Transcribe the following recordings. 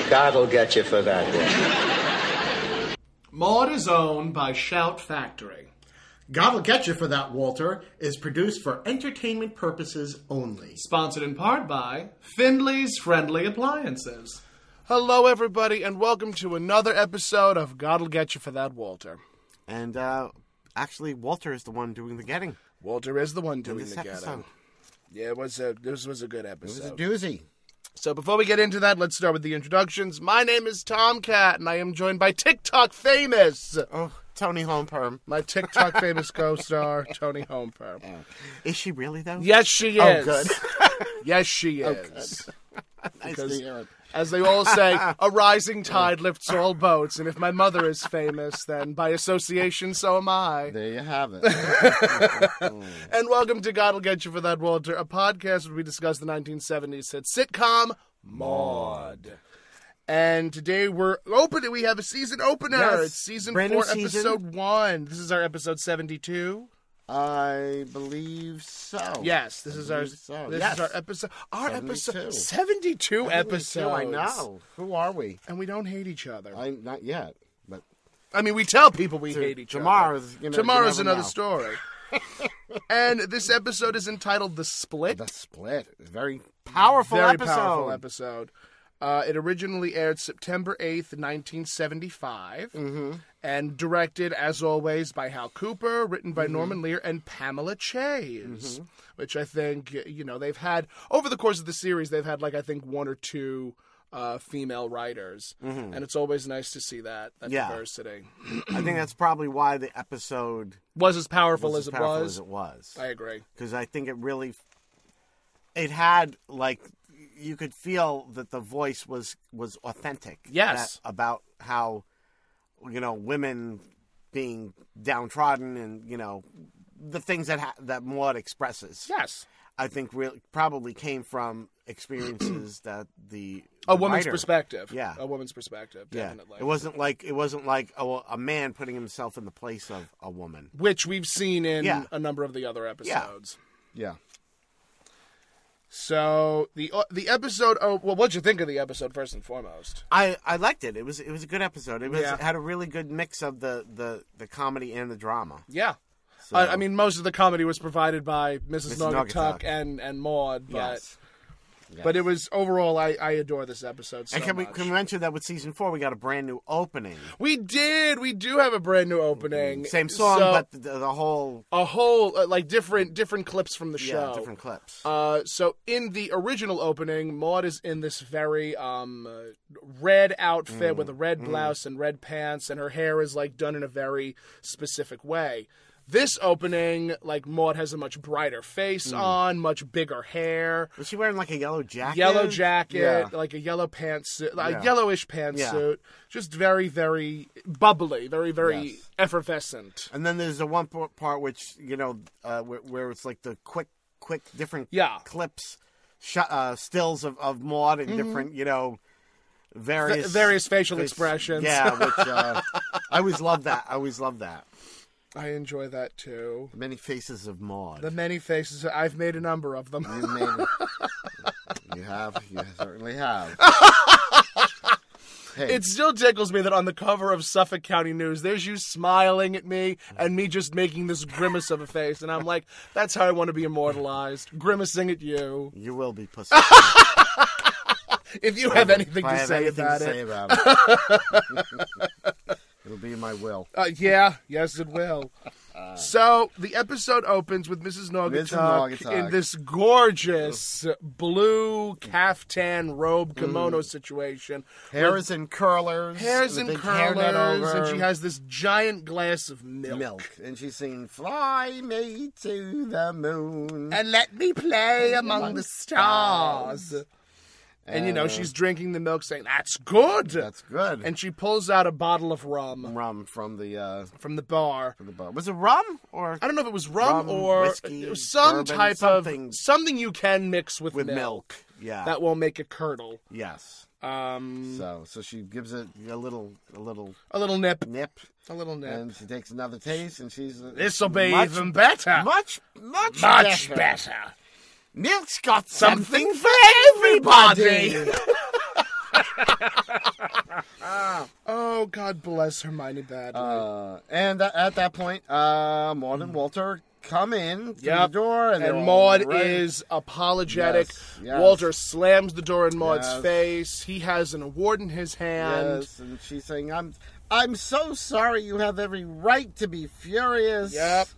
God'll get you for that one. Maude is owned by Shout Factory. God'll Get You for That, Walter, is produced for entertainment purposes only. Sponsored in part by Findley's Friendly Appliances. Hello, everybody, and welcome to another episode of God'll Get You for That, Walter. And, actually, Walter is the one doing the getting. Walter is the one doing the episode. getting. Yeah, this was a good episode. It was a doozy. So before we get into that, let's start with the introductions. My name is Tom Catt, and I am joined by TikTok famous. Oh, Toni Homeperm. My TikTok famous co-star, Toni Homeperm. Is she really, though? Yes, she is. Oh, good. Yes, she is. Nice to hear it. As they all say, a rising tide lifts all boats, and if my mother is famous, then by association, so am I. There you have it. And welcome to God'll Get You for That, Walter, a podcast where we discuss the 1970s hit sitcom, Maude. And today we have a season opener. Yes, It's season brand 4, new season. episode 1. This is our episode 72. I believe so. Yes, this is our episode. Our 72. episode 72 episodes. I know. Who are we? And we don't hate each other. Not yet, but I mean, we tell people we hate each other. Tomorrow's another story. And this episode is entitled The Split. The Split. Very powerful episode. It originally aired September 8th, 1975. Mm-hmm. And directed, as always, by Hal Cooper, written by Norman Lear and Pamela Chase. Which I think, they've had, over the course of the series, they've had, I think, one or two female writers. Mm-hmm. And it's always nice to see that diversity. I think that's probably why the episode was as powerful as it was. I agree. Because I think it had, you could feel that the voice was authentic. Yes. About how, women being downtrodden and, the things that Maude expresses. Yes. I think probably came from experiences that the woman's writer, perspective. Yeah. A woman's perspective, definitely. Yeah. It wasn't like a man putting himself in the place of a woman. Which we've seen in a number of the other episodes. Yeah. So the episode. Oh, well, what'd you think of the episode first and foremost? I liked it. It was a good episode. It had a really good mix of the comedy and the drama. Yeah, so, I mean, most of the comedy was provided by Mrs. Naugatuck and Maude, but. Yes. But it was, overall, I adore this episode so much. And can we mention that with Season 4, we got a brand new opening. We did! We do have a brand new opening. Same song, but the whole... A whole, different clips from the show. Yeah, different clips. So in the original opening, Maude is in this very red outfit with a red blouse and red pants, and her hair is, done in a very specific way. This opening, Maude has a much brighter face on, much bigger hair. Was she wearing, a yellow jacket? Yellow jacket, a yellow pantsuit, yellowish pantsuit. Just very, very bubbly, very, very effervescent. And then there's the one part which, where it's the quick different clips, stills of Maude and different, various facial expressions. Yeah, which I always love that. I enjoy that too. The many faces of Maude. The many faces. I've made a number of them. You've made it. You have. You certainly have. Hey. It still tickles me that on the cover of Suffolk County News, there's you smiling at me and me just making this grimace of a face. And I'm like, that's how I want to be immortalized. Grimacing at you. You will be pussy. If you have anything to say about it. It'll be in my will. Yes, it will. So, the episode opens with Mrs. Naugatuck in this gorgeous blue caftan robe kimono situation. Hair is in curlers. And she has this giant glass of milk. And she's singing, "Fly me to the moon. And let me play among the stars." And, she's drinking the milk saying, "That's good." That's good. And she pulls out a bottle of rum. Rum from the bar. Was it rum? Or I don't know if it was rum or whiskey, it was some bourbon, type of something you can mix with milk. Yeah. That will make it curdle. Yes. So she gives it a little nip. A little nip. And she takes another taste and she's this'll be even better. Much better. Milk's got something for everybody. Oh, God bless Hermione badly. And at that point, Maude and Walter come in through the door, and Maude is apologetic. Yes. Walter slams the door in Maude's face. He has an award in his hand. Yes, and she's saying, I'm so sorry. You have every right to be furious. Yep.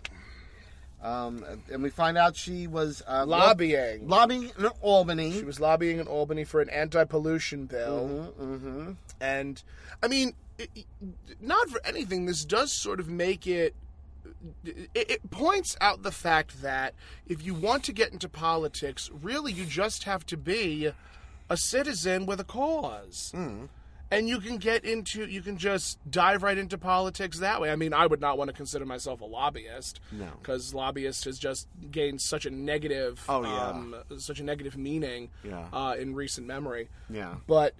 And we find out she was lobbying in Albany. She was lobbying in Albany for an anti-pollution bill. And, I mean, not for anything, this does sort of make it points out the fact that if you want to get into politics, really you just have to be a citizen with a cause. And you can just dive right into politics that way. I mean, I would not want to consider myself a lobbyist. No. Because lobbyist has just gained such a negative, meaning in recent memory. Yeah. But,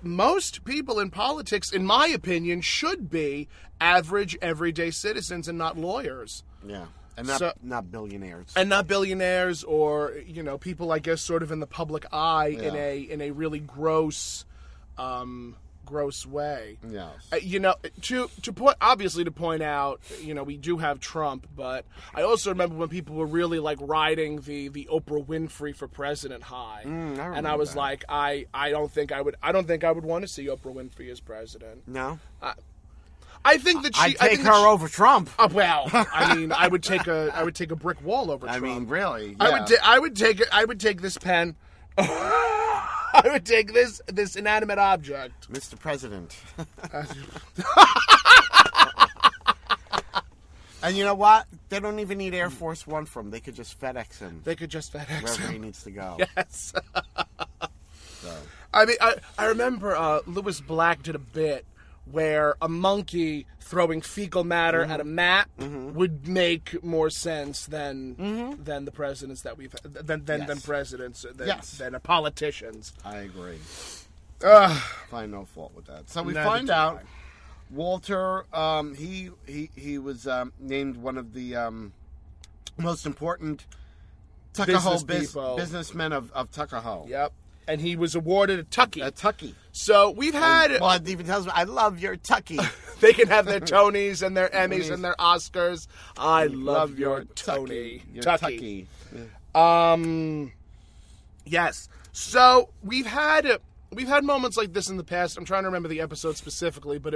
most people in politics, in my opinion, should be average, everyday citizens and not lawyers. Yeah. And not billionaires. And not billionaires or, people, I guess, sort of in the public eye in a really gross way. Yes. To point out, we do have Trump, but I also remember when people were really like riding the Oprah Winfrey for president high, and I was like, I don't think I would want to see Oprah Winfrey as president. No. I think that I'd take her over Trump. Well, I mean, I would take a brick wall over Trump. I mean, really? Yeah. I would take this pen. I would take this inanimate object. Mr. President. And you know what? They don't even need Air Force One from him. They could just FedEx him. Wherever he needs to go. Yes. I mean, I remember Louis Black did a bit where a monkey throwing fecal matter at a mat would make more sense than the presidents that we've than presidents than politicians. I agree. Find no fault with that. So we find out Walter he was named one of the most important Tuckahoe businessmen of Tuckahoe. Yep. And he was awarded a Tucky. A Tucky. So we've had... Maude even tells me, I love your Tucky. They can have their Tonys and their Emmys and their Oscars. I love your Tony. Your Tucky. Yes. So we've had moments like this in the past. I'm trying to remember the episode specifically, but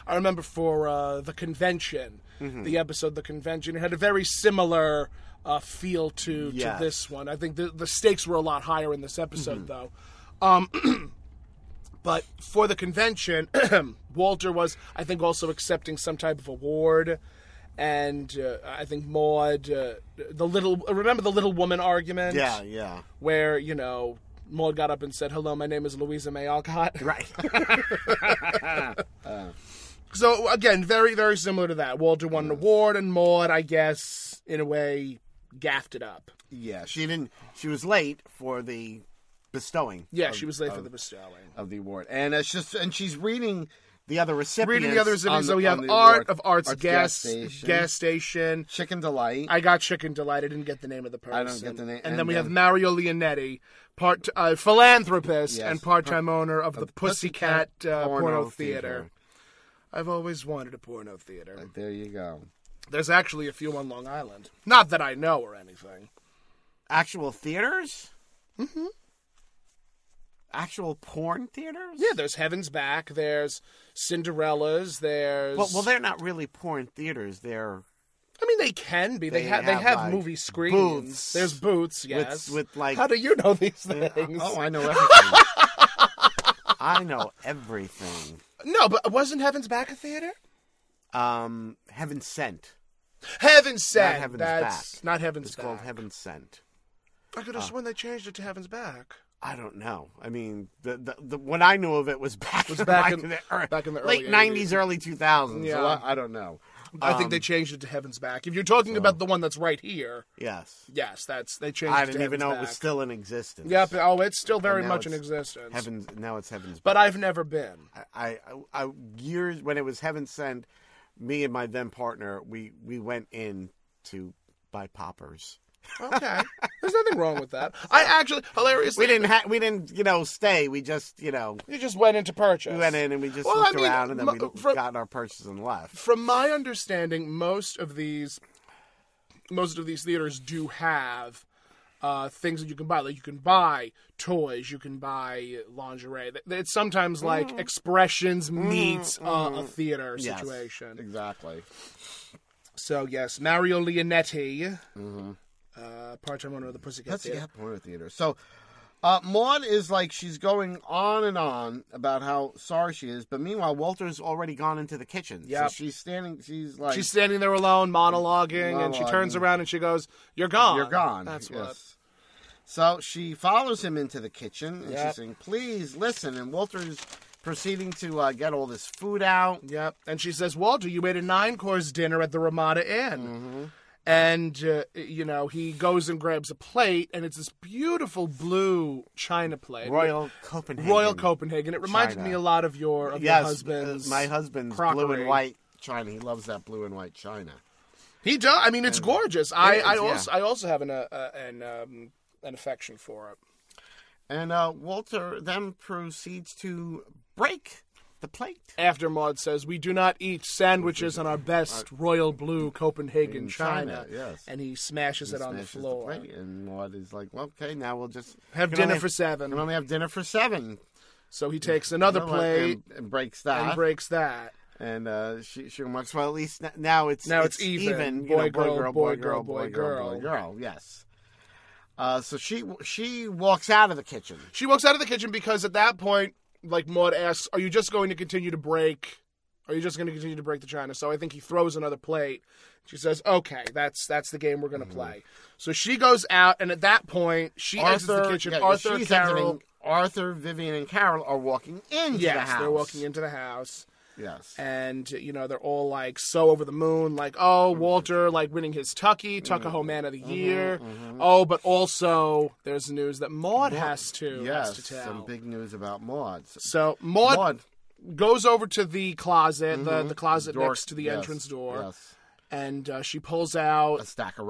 I remember for the convention, the episode The Convention. It had a very similar... feel to this one. I think the stakes were a lot higher in this episode, though. But for the convention, Walter was, I think, also accepting some type of award, and I think Maude, remember the little woman argument? Yeah. Where, Maude got up and said, "Hello, my name is Louisa May Alcott." Right. So, again, very, very similar to that. Walter won an award, and Maude, I guess, in a way, gaffed it up. Yeah, she was late for the bestowing. Yeah, she was late for the bestowing of the award. And she's reading the other recipients. So we have Art's gas station. Chicken Delight. I got Chicken Delight. I didn't get the name of the person. I don't get the name. And then we have Mario Leonetti, philanthropist and part-time owner of the Pussycat Porno Theater. I've always wanted a porno theater. There you go. There's actually a few on Long Island. Not that I know or anything. Actual theaters? Mm-hmm. Actual porn theaters? Yeah, there's Heaven's Back, there's Cinderella's, there's... Well, they're not really porn theaters. They're... I mean, they can be. They have like movie screens. Booths. There's booths, yes. With like... How do you know these things? Oh, I know everything. I know everything. No, but wasn't Heaven's Back a theater? Heaven Sent. Heaven Sent. Not Heaven's Back. Not Heaven's It's Back. called Heaven Sent. I could have sworn they changed it to Heaven's Back. I don't know. I mean, the what I knew of it was back in the late early 90s, early 2000s. Yeah. So I don't know. I think they changed it to Heaven's Back. If you're talking about the one that's right here, yes, they changed it to Heaven's Back. I didn't even know it was still in existence. Yep. Oh, it's still very much in existence. Now it's Heaven's Back. But I've never been. I years when it was Heaven Sent, me and my then partner, we went in to buy poppers. Okay. There's nothing wrong with that. I actually, hilariously... We didn't, stay. We just, You just went into purchase. We went in and we just looked around and then we got our purchases and left. From my understanding, most of these theaters do have things that you can buy. Like, you can buy toys, you can buy lingerie. It's sometimes like Expressions meets a theater situation. Yes, exactly. So, yes, Mario Leonetti, part-time owner of the Pussycat Theater. So, Maude is like, she's going on and on about how sorry she is, but meanwhile, Walter's already gone into the kitchen. Yep. So she's standing there alone, monologuing, and she turns around and she goes, "You're gone. You're gone." That's yes. what. So she follows him into the kitchen, and she's saying, "Please listen." And Walter's proceeding to get all this food out. Yep. And she says, "Walter, you ate a 9-course dinner at the Ramada Inn." Mm-hmm. And, he goes and grabs a plate, and it's this beautiful blue china plate. Royal Copenhagen. It reminded me a lot of your husband's my husband's crockery. blue and white china. He loves that blue and white china. He does. I mean, it's gorgeous. I also have an affection for it. And Walter then proceeds to break the plate. After Maude says, "We do not eat sandwiches on our best royal blue Copenhagen china." Yes. And he smashes it on the floor. And Maude is like, "Well, okay, now we'll just have dinner for 7. We only have dinner for 7. So he takes another plate and breaks that. And she remarks, "Well, at least now it's even. Boy, girl. Yes. So she walks out of the kitchen. She walks out of the kitchen because at that point, like, Maude asks, "Are you just going to continue to break? Are you just going to continue to break the china?" So I think he throws another plate. She says, "Okay, that's the game we're going to play." So she goes out, and at that point, she exits the kitchen. Arthur, Vivian, and Carol are walking into the house. Yes, they're walking into the house. Yes. And, they're all, like, so over the moon, like, oh, Walter, like, winning his Tuckahoe Man of the Year. Oh, but also there's news that Maude has to tell. Some big news about Maude. So Maude goes over to the closet, the closet next to the entrance door. Yes. And she pulls out a stack of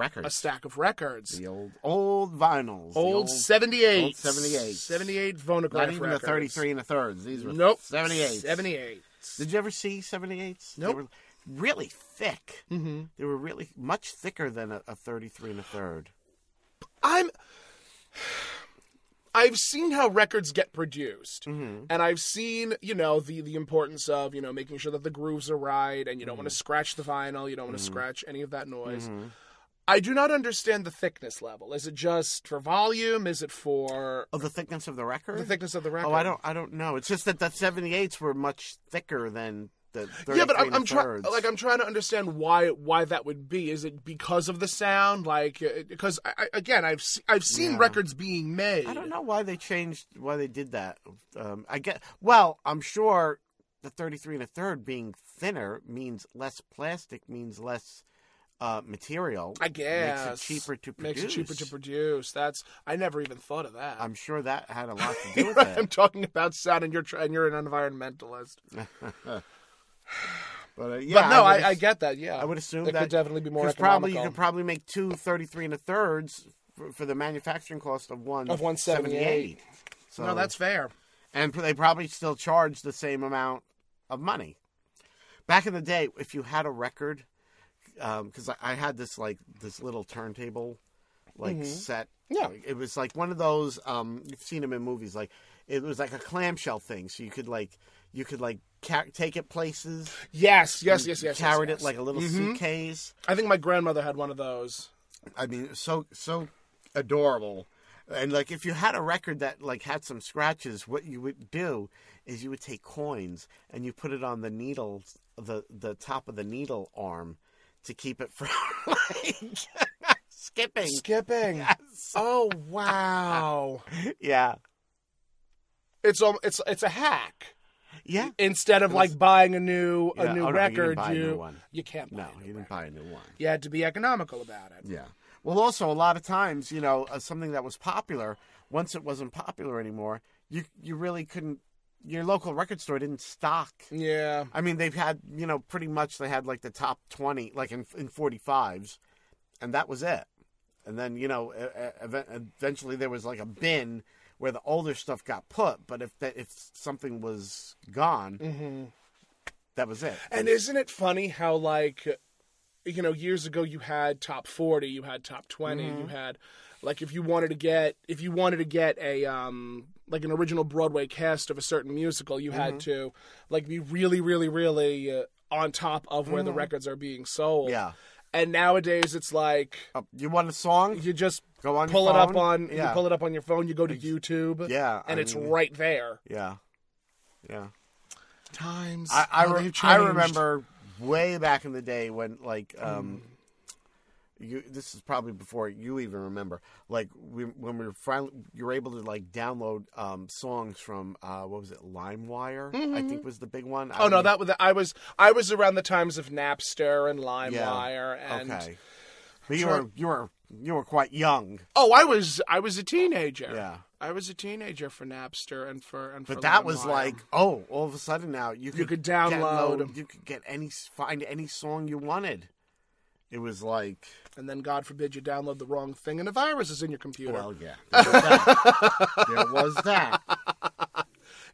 records. The old vinyls. Old 78. Old 78. 78 phonograph Not even records. the 33 and a thirds. These were 78. 78. Did you ever see 78s? Nope. They were really thick. Mm-hmm. They were really much thicker than a 33 and a third. I've seen how records get produced, and I've seen, the importance of, making sure that the grooves are right, and you don't want to scratch the vinyl, you don't want to scratch any of that noise. I do not understand the thickness level. Is it just for volume? Is it for the thickness of the record? The thickness of the record. Oh, I don't know. It's just that the 78s were much thicker than the 33 Yeah, but I'm trying to understand why that would be. Is it because of the sound? Like, because I've seen records being made. I don't know why they did that. I'm sure the 33 and a third being thinner means less plastic, means less material. I guess makes it cheaper to produce. I never even thought of that. I'm sure that had a lot to do with it. I'm talking about sound, and you're an environmentalist. But I get that. Yeah, I would assume that could definitely be more economical. You could probably make two 33 and a thirds for the manufacturing cost of 178. So no, that's fair. And they probably still charge the same amount of money. Back in the day, if you had a record. Because I had this little turntable set. Yeah, it was like one of those. You've seen them in movies. Like it was like a clamshell thing, so you could take it places. Yes. Carried it like a little suitcase. I think my grandmother had one of those. I mean, so adorable. And like if you had a record that had some scratches, what you would do is you would take coins and you put it on the needle, the top of the needle arm. To keep it from skipping. Yes. Oh wow. Yeah. It's a hack. Yeah. Instead of buying a new record, you can't buy you didn't buy a new one. You had to be economical about it. Yeah. Well, also a lot of times, something that was popular, once it wasn't popular anymore, you really couldn't. Your local record store didn't stock. Yeah. I mean, they've had, pretty much they had the top 20, in 45s, and that was it. And then, eventually there was like a bin where the older stuff got put. But if something was gone, that was it. And isn't it funny how, like, years ago you had top 40, you had top 20, you had, like, if you wanted to get a like an original Broadway cast of a certain musical, you had to, like, be really, really, really on top of where the records are being sold. Yeah. And nowadays it's like, you want a song? you just go on pull your it phone? up on Yeah. you pull it up on your phone, you go to YouTube, and it's right there. Yeah. Times I they've changed. remember way back in the day when, like, this is probably before you even remember. Like, when we were finally, you were able to, like, download songs from what was it, LimeWire? I think was the big one. I was around the times of Napster and LimeWire, and okay. But you were quite young. Oh, I was a teenager. Yeah. I was a teenager for Napster and for But that LimeWire. was like, all of a sudden now you could download, you could find any song you wanted. It was like, and then God forbid you download the wrong thing and a virus is in your computer. well, yeah, there was that.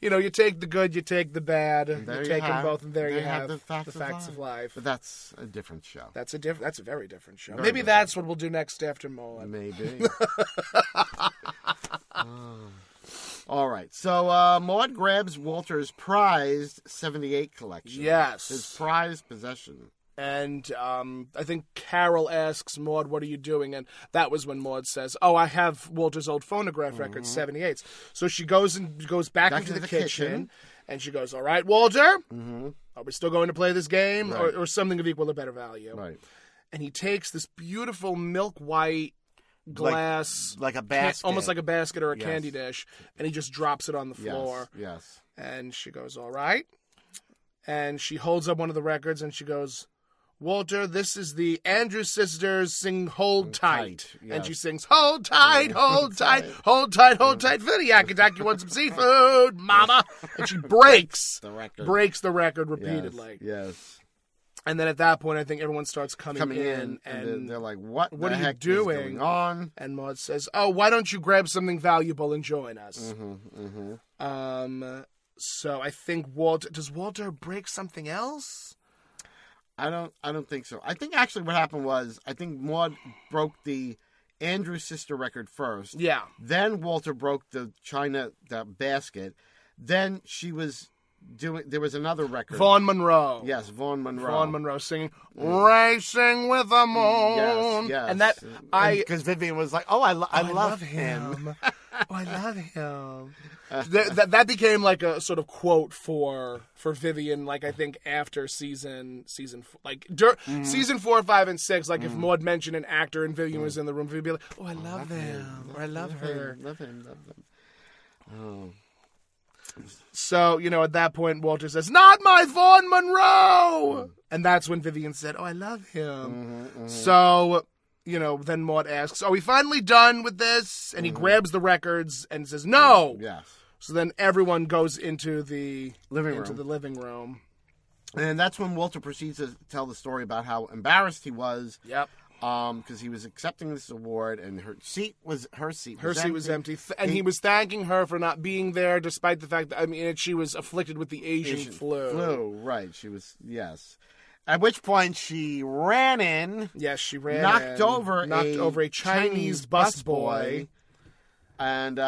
You take the good, you take the bad, you take them both, and there you have the facts of life. But that's a different show. That's a very different show. Very Maybe different. that's what we'll do next after Maude. Maybe. All right. So Maude grabs Walter's prized 78 collection. Yes. His prized possession. And I think Carol asks Maude, "What are you doing?" And that was when Maude says, "Oh, I have Walter's old phonograph record, 78s." So she goes back into the kitchen, and she goes, "All right, Walter, are we still going to play this game, Right. or something of equal or better value?" Right. And he takes this beautiful milk white glass, like a basket, almost like a basket or a Yes. candy dish, and he just drops it on the floor. Yes. And she goes, "All right," and she holds up one of the records, and she goes, "Walter, this is the Andrews Sisters sing Hold Tight." Yes. And she sings, "Hold tight, hold tight, hold tight, hold tight for the Yakadaki, you want some seafood, mama?" And she breaks the record repeatedly. Yes. And then at that point, I think everyone starts coming in, and they're like, what are the you heck doing? is going on? And Maude says, "Oh, why don't you grab something valuable and join us?" So I think does Walter break something else? I don't think so. I think actually what happened was, I think Maude broke the Andrews sister record first. Yeah. Then Walter broke the basket. Then she was there was another record. Vaughn Monroe. Yes, Vaughn Monroe. Vaughn Monroe singing "Racing with the Moon." Yes. And that because Vivian was like, I love him. I love him. That became like a sort of quote for Vivian. Like, I think after season like season 4, 5, and 6. Like, if Maude mentioned an actor and Vivian was in the room, Vivian would be like, "Oh, I love him," or "I love her." Love him. Oh. So, at that point, Walter says, "Not my Vaughn Monroe!" And that's when Vivian said, "Oh, I love him." So, then Maude asks, "Are we finally done with this?" And he grabs the records and says, "No!" Yes. So then everyone goes into the living room. And that's when Walter proceeds to tell the story about how embarrassed he was. Yep. Because he was accepting this award, and her seat was empty. And he was thanking her for not being there, despite the fact that she was afflicted with the Asian flu. Right? She was, yes. At which point she ran in. Yes, she ran. Knocked over a Chinese busboy. And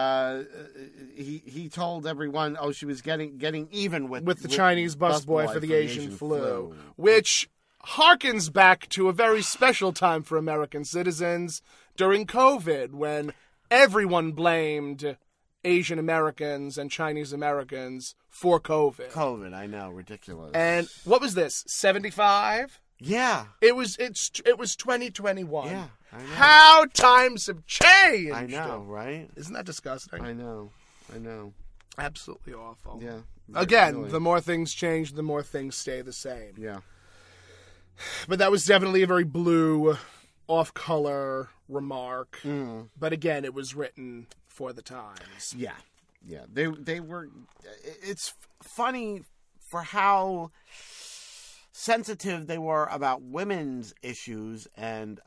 he told everyone, she was getting even with the Chinese busboy for the Asian flu, which harkens back to a very special time for American citizens during COVID, when everyone blamed Asian Americans and Chinese Americans for COVID. I know, ridiculous. And what was this? 75? Yeah. It was 2021. Yeah, I know. How times have changed. I know, right? Isn't that disgusting? I know. Absolutely awful. Yeah. Again, really. The more things change, the more things stay the same. Yeah. But that was definitely a very blue, off-color remark. But again, it was written for the times. Yeah. They were. It's funny for how sensitive they were about women's issues, and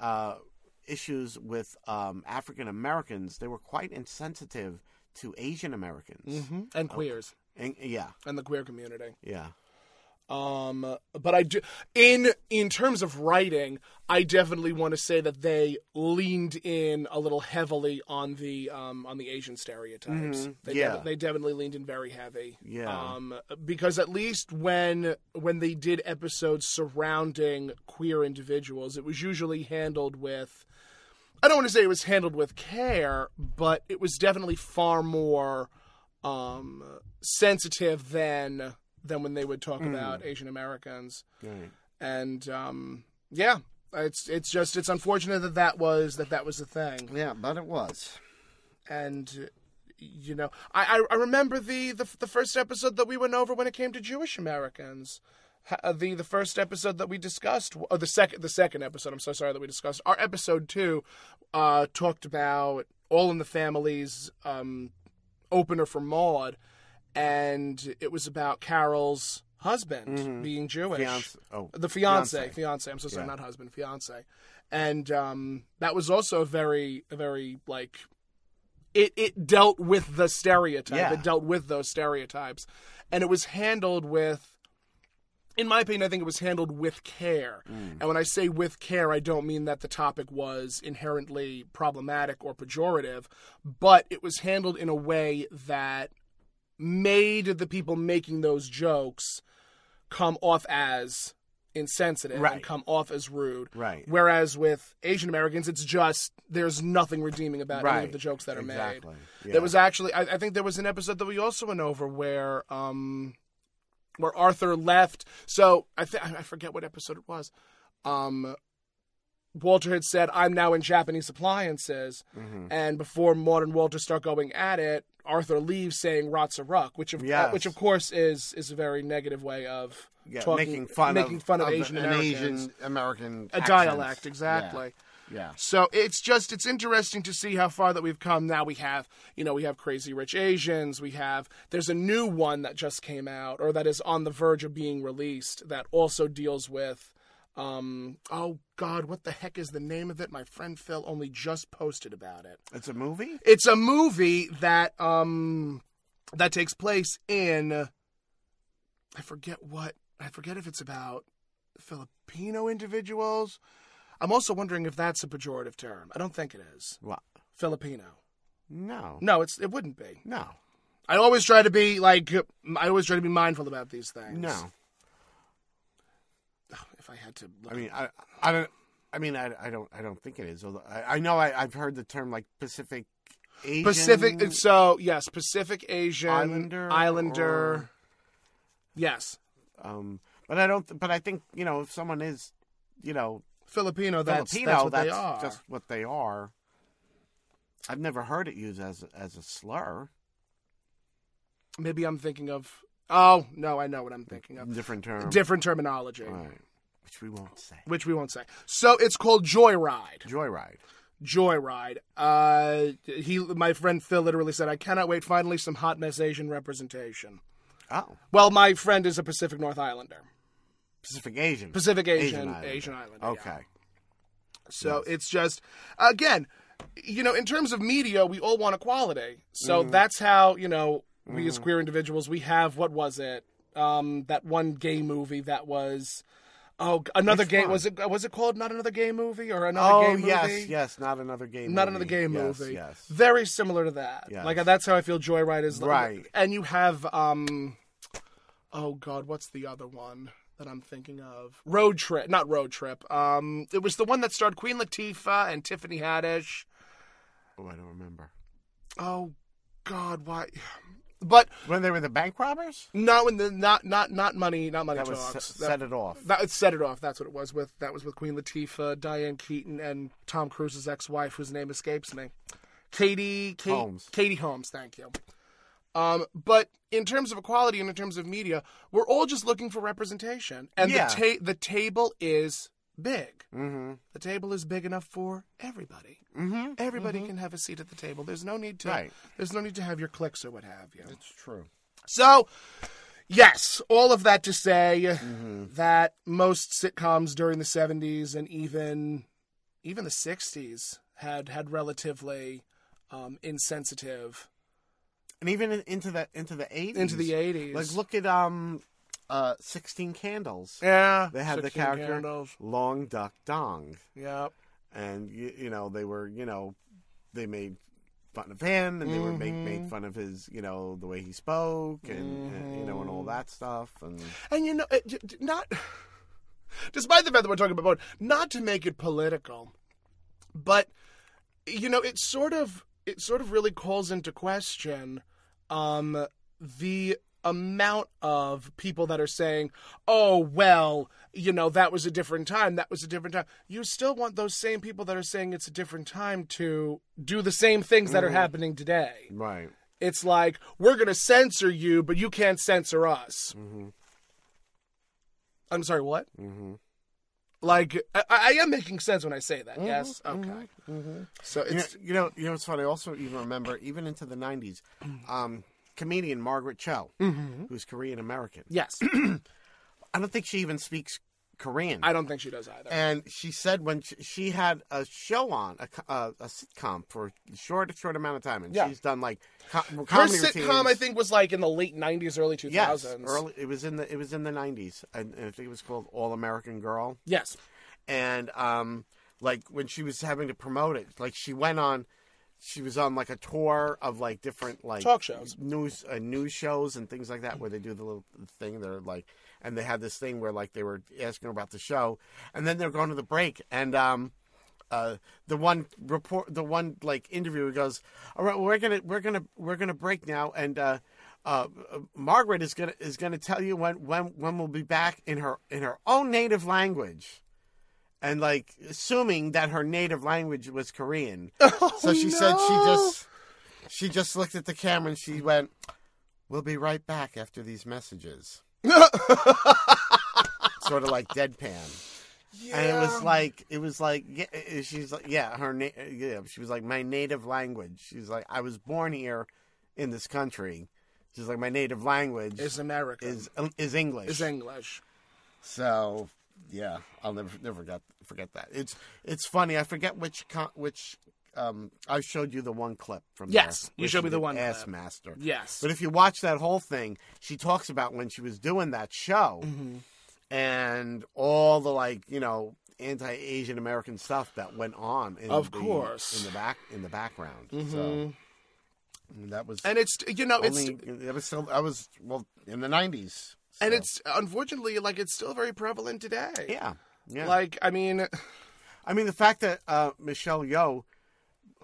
issues with African Americans, they were quite insensitive to Asian Americans and queers, and the queer community. Yeah. But I do, in terms of writing, I definitely want to say that they leaned in a little heavily on the Asian stereotypes. They definitely leaned in very heavy. Yeah. Because at least when they did episodes surrounding queer individuals, it was usually handled with, I don't want to say it was handled with care, but it was definitely far more sensitive than when they would talk about Asian Americans. Right. And it's unfortunate that was the thing. Yeah, but it was. And you know, I remember the first episode that we went over when it came to Jewish Americans. The first episode that we discussed, or the second episode, I'm so sorry, that we discussed. Our episode 2 talked about All in the Family's opener for Maude, and it was about Carol's husband being Jewish. Fiance. I'm so sorry, not husband, fiance. And that was also a very like, it dealt with the stereotype. Yeah. It dealt with those stereotypes, and it was handled with, in my opinion, I think it was handled with care. And when I say with care, I don't mean that the topic was inherently problematic or pejorative, but it was handled in a way that made the people making those jokes come off as insensitive and come off as rude. Right. Whereas with Asian Americans, it's just, there's nothing redeeming about any of the jokes that are made. Yeah. There was actually, I think there was an episode that we also went over where Arthur left. So I forget what episode it was. Walter had said, "I'm now in Japanese appliances," and before Maude and Walter start going at it, Arthur leaves saying "Ratsaruk," which of course is a very negative way of talking, making fun of Asian Americans. Asian American a dialect, exactly. Yeah. So it's interesting to see how far that we've come. Now we have Crazy Rich Asians. There's a new one that just came out, or that is on the verge of being released, that also deals with, oh God, what the heck is the name of it? My friend Phil only just posted about it. It's a movie? It's a movie that takes place in, I forget if it's about Filipino individuals. I'm also wondering if that's a pejorative term. I don't think it is. What? Filipino. No. No, it wouldn't be. No. I always try to be mindful about these things. No. If I had to look. I don't think it is. Although I know I've heard the term like Pacific Asian. Pacific Asian Islander. Yes. But I think, if someone is, Filipino, that's what they are. Just what they are. I've never heard it used as a slur. Maybe I'm thinking of. Oh no, I know what I'm thinking of. Different terminology. Right. Which we won't say. So it's called Joyride. Joyride. My friend Phil literally said, "I cannot wait. Finally, some hot mess Asian representation." Oh. Well, my friend is a Pacific North Islander. Pacific Asian Islander. Okay. Yeah. So it's just, again, in terms of media, we all want equality. So that's how, we as queer individuals, we have, what was it? That one gay movie that was, another gay, was it called Not Another Gay Movie or Another Gay Movie? Yes, Not Another Gay Movie. Not Another Gay Movie. Yes. Very similar to that. Yes. Like, that's how I feel Joyride is. Right. And you have, oh God, what's the other one that I'm thinking of? Not Road Trip. It was the one that starred Queen Latifah and Tiffany Haddish. Oh, I don't remember. Oh God, why? But when they were the bank robbers? No, not Money that Talks. Was Set It Off. Set It Off. That's what it was with. That was with Queen Latifah, Diane Keaton, and Tom Cruise's ex-wife, whose name escapes me. Katie Holmes. Katie Holmes. Thank you. But in terms of equality and in terms of media, we're all just looking for representation. And the table is big. Mm-hmm. The table is big enough for everybody. Mm-hmm. Everybody can have a seat at the table. There's no need to have your clicks or what have you. It's true. So, yes, all of that to say that most sitcoms during the 70s and even even the 60s had relatively insensitive. And even into the 80s. Into the 80s. Like, look at 16 Candles. Yeah. They had the 16 character Candles. Long Duck Dong. Yep. And, they were, they made fun of him, and they were made fun of his, the way he spoke, and all that stuff. And not, despite the fact that we're talking about, not to make it political, but, it sort of really calls into question the amount of people that are saying, oh, well, that was a different time. That was a different time. You still want those same people that are saying it's a different time to do the same things that are happening today. Right. It's like, we're going to censor you, but you can't censor us. Mm-hmm. I'm sorry, what? Mm-hmm. Like, I am making sense when I say that, yes? Okay. Mm-hmm. So it's... It's funny. I also even remember, even into the 90s, comedian Margaret Cho, who's Korean-American. Yes. I don't think she even speaks Korean. I don't think she does either. And she said when she had a show on, a sitcom for a short amount of time, and she's done like comedy Her routines. sitcom, I think, was like in the late 90s, early 2000s. Yes, it was in the 90s, and I think it was called All American Girl. Yes. And like when she was having to promote it, like she was on like a tour of like different like talk shows, news shows and things like that, where they do the little thing. They're like, and they had this thing where like they were asking her about the show, and then they're going to the break, and the one like interviewer goes, all right, well, we're gonna break now, and Margaret is gonna tell you when we'll be back in her own native language. And like assuming that her native language was Korean, so she said she just looked at the camera and she went, "We'll be right back after these messages." Sort of like deadpan. Yeah. And it was like she's like she was like, my native language. She's like, I was born here in this country. She's like, my native language is American. Is English. Is English. So. Yeah, I'll never forget that. It's funny. I forget which I showed you the one clip from. Yes, you showed me the one Ass clip. Master. Yes, but if you watch that whole thing, she talks about when she was doing that show and all the anti-Asian American stuff that went on. In the background. So that was, and it's I was in the 90s. So. And it's, unfortunately, like, it's still very prevalent today. Yeah. Like, I mean, the fact that Michelle Yeoh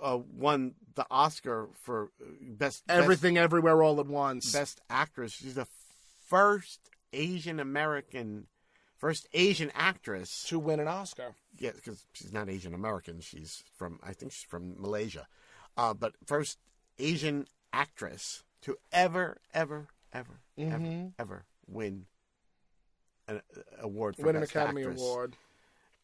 won the Oscar for Best Everything Everywhere All at Once. Best Actress. She's the first Asian actress to win an Oscar. Yeah, because she's not Asian American. I think she's from Malaysia. But first Asian actress to ever win an award for Best Academy Actress Award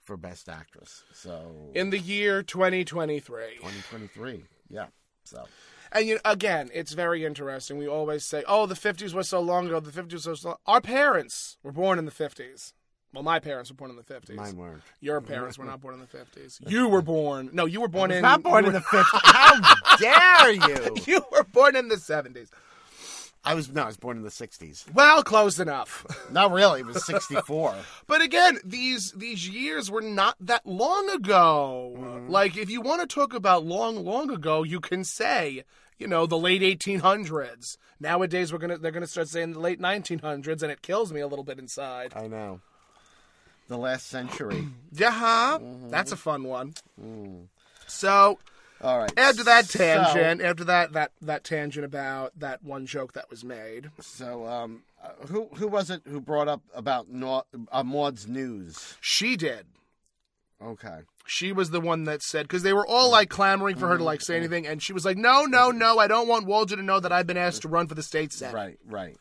for Best Actress. So in the year 2023. 2023, yeah. So, and again, it's very interesting. We always say, "Oh, the 50s was so long ago. The 50s was so long." Our parents were born in the 50s. Well, my parents were born in the 50s. Mine weren't. Your parents were not born in the 50s. You were born. No, you were born in. Not born in the 50s. How dare you? You were born in the 70s. I was born in the 60s. Well, close enough. Not really. It was 64. But again, these years were not that long ago. Like, if you want to talk about long ago, you can say, the late 1800s. Nowadays, they're gonna start saying the late 1900s, and it kills me a little bit inside. I know. The last century. Yeah, that's a fun one. So. All right. After that tangent, after that tangent about that one joke that was made. So, who was it who brought up about Maude's news? She did. Okay. She was the one that said, because they were all like clamoring for her to say anything, and she was like, no, I don't want Walter to know that I've been asked to run for the state senate. Right.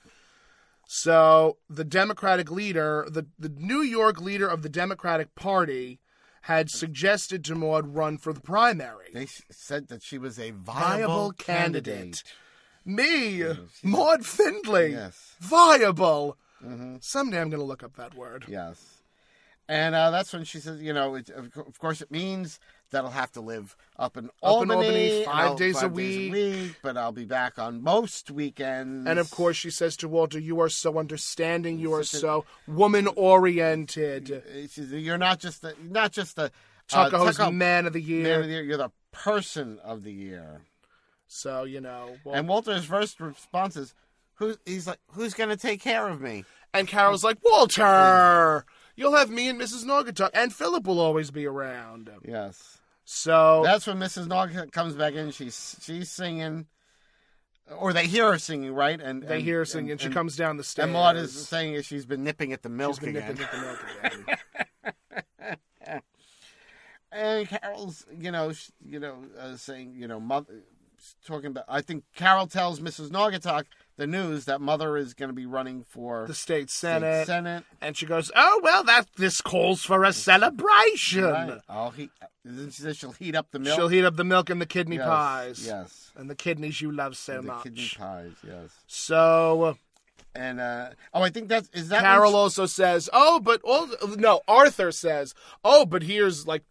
So the Democratic leader, the New York leader of the Democratic Party, had suggested to Maude run for the primary. They said that she was a viable candidate. Me, Maude Findlay. Yes. Viable. Someday I'm going to look up that word. Yes. And that's when she says, of course it means that I'll have to live up in Albany 5 days a week. But I'll be back on most weekends. And of course she says to Walter, you are so understanding, you are so woman-oriented. You're not just the Tuckahoe's Man of the Year. You're the person of the year. So, and Walter's first response is, who's going to take care of me? And Carol's like, Walter, you'll have me and Mrs. Naugatuck, and Philip will always be around. Yes. So that's when Mrs. Naugatuck comes back in. She's singing, or they hear her singing, right? And they hear her singing. And she comes down the stairs. And Maude is saying she's been nipping at the milk again. And Carol's, saying, mother, talking about. I think Carol tells Mrs. Naugatuck the news that Mother is going to be running for the state senate. And she goes, "Oh well, this calls for a celebration." Right. She says she'll heat up the milk. She'll heat up the milk and the kidney pies. Yes, and the kidneys you love so much. The kidney pies. Yes. So. And I think is that Carol also says, Arthur says, but here's like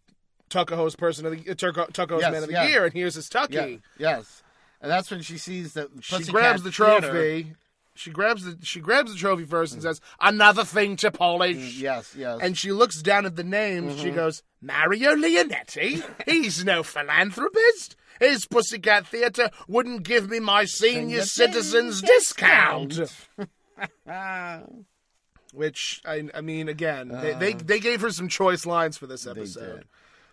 Tuckahoe's Tuckahoe's Man of the Year, and here's his Tucky. Yeah. Yes. And that's when she sees that she grabs the trophy. She grabs the trophy first and says, "Another thing to polish." Yes. And she looks down at the names. She goes, "Mario Leonetti? He's no philanthropist. His Pussycat Theatre wouldn't give me my senior citizens discount." Which I mean, again, they gave her some choice lines for this episode.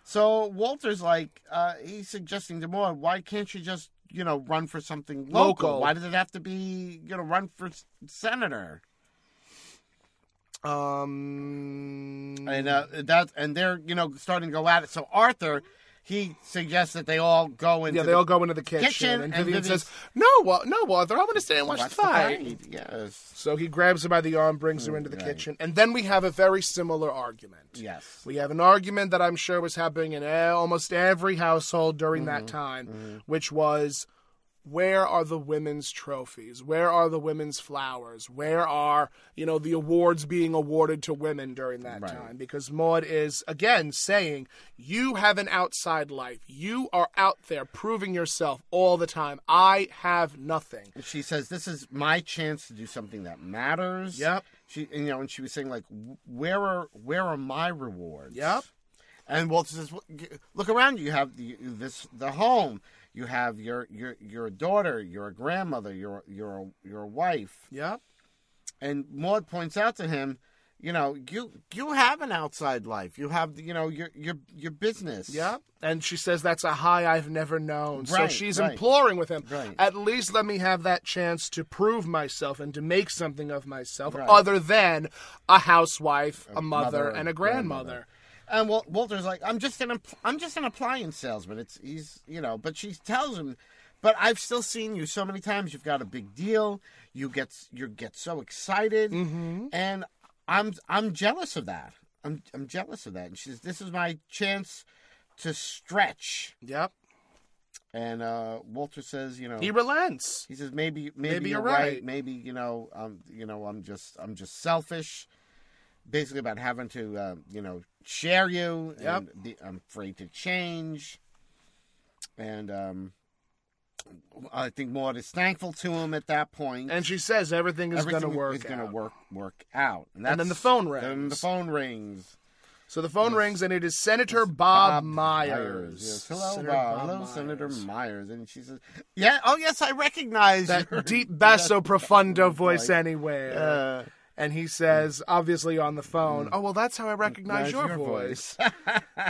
So Walter's like, he's suggesting to Maude, why can't you just run for something local? Why does it have to be, run for senator? And they're, starting to go at it. So Arthur, he suggests that they all go into they all go into the kitchen. And Vivian says, No, Arthur, I want to stay and watch the fight. Yes. So he grabs her by the arm, brings her into the kitchen. And then we have a very similar argument. Yes. We have an argument that I'm sure was happening in almost every household during that time, which was, where are the women's trophies? Where are the women's flowers? Where are, the awards being awarded to women during that time? Because Maude is, again, saying, you have an outside life. You are out there proving yourself all the time. I have nothing. She says, this is my chance to do something that matters. Yep. And she was saying, like, where are my rewards? Yep. And Walter says, look around you. You have the home. You have your daughter, your grandmother, your wife. Yep. And Maude points out to him, you have an outside life. You have your business. Yep. And she says that's a high I've never known. So she's imploring with him, at least let me have that chance to prove myself and to make something of myself, other than a housewife, a mother, and a grandmother. And Walter's like, I'm just an appliance salesman. But she tells him, but I've still seen you so many times. You've got a big deal. You get so excited, and I'm jealous of that. I'm jealous of that. And she says, this is my chance to stretch. Yep. And Walter says, he relents. He says, maybe you're right. Maybe I'm just selfish. Basically about having to, share you. Yep. And I'm afraid to change. And I think Maude is thankful to him at that point. And she says everything is going to work out. Is going to work out. And then the phone rings. So the phone rings, and it is Senator Bob Myers. Yes. Hello, Bob. Hello, Senator Myers. And she says, yes, I recognize that your deep basso profundo voice anywhere. And he says, obviously on the phone, oh, well, that's how I recognize your voice.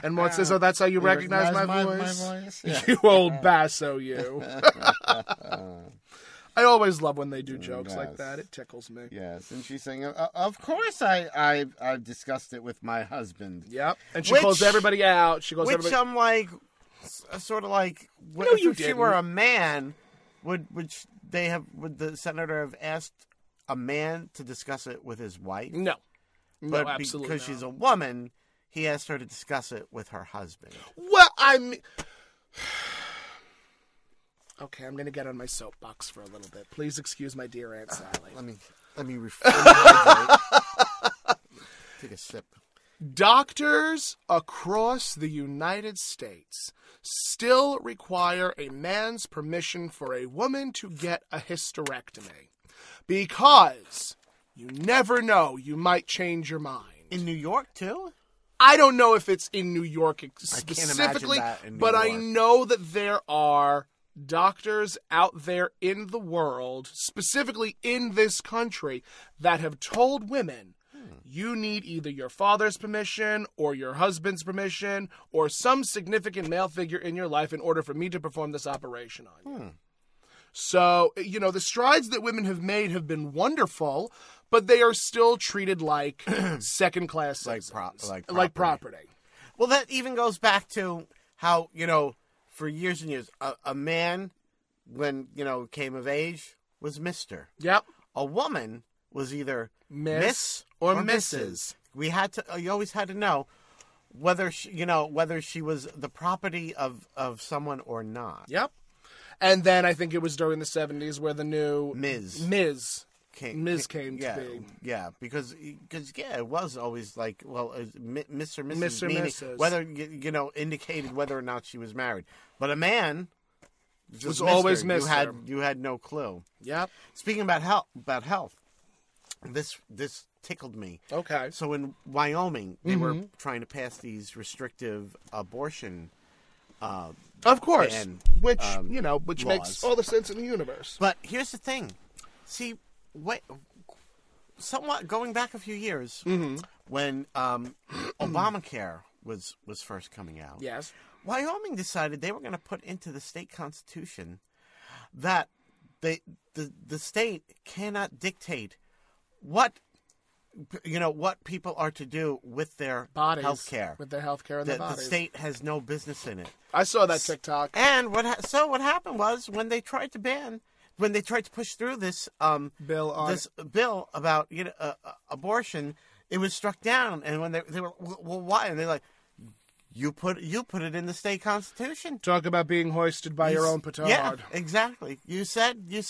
And Maude says, oh, that's how you recognize my voice? Yeah. You old basso, you. I always love when they do jokes like that. It tickles me. Yes. And she's saying, of course I've discussed it with my husband. Yep. And she calls everybody out. I'm like, sort of like, if she were a man, would the senator have asked a man to discuss it with his wife? No. But absolutely because she's a woman, he asked her to discuss it with her husband. Well, okay, I'm going to get on my soapbox for a little bit. Please excuse my dear Aunt Sally. Let me take a sip. Doctors across the United States still require a man's permission for a woman to get a hysterectomy because you never know, you might change your mind. In New York, too? I don't know if it's in New York specifically, I can't imagine that in New but York. I know that there are doctors out there in the world, specifically in this country, that have told women, you need either your father's permission or your husband's permission or some significant male figure in your life in order for me to perform this operation on you. So, the strides that women have made have been wonderful, but they are still treated like second-class citizens, like property. Well, that even goes back to how, for years and years, a man, when, came of age, was Mr. Yep. A woman was either Miss or Mrs. You always had to know whether she was the property of someone or not. Yep. And then I think it was during the 70s where the new Ms. came to be. Yeah, because it was always like, well, Mr. Mrs. Mr. meaning Mrs. whether indicated whether or not she was married. But a man was always Mr. You had no clue. Yep. Speaking about health, this tickled me. Okay. So in Wyoming, they were trying to pass these restrictive abortion. Of course, which laws. makes all the sense in the universe. But here's the thing. See, somewhat going back a few years, when Obamacare was first coming out, Yes. Wyoming decided they were going to put into the state constitution that the state cannot dictate what people are to do with their Bodies. health care. With their health care and their The bodies. state has no business in it. I saw that TikTok. And what happened was when they tried to push through this bill about abortion, it was struck down. And when they were, well, why? And they're like, you put it in the state constitution. Talk about being hoisted by your own petard. Yeah, exactly. You said you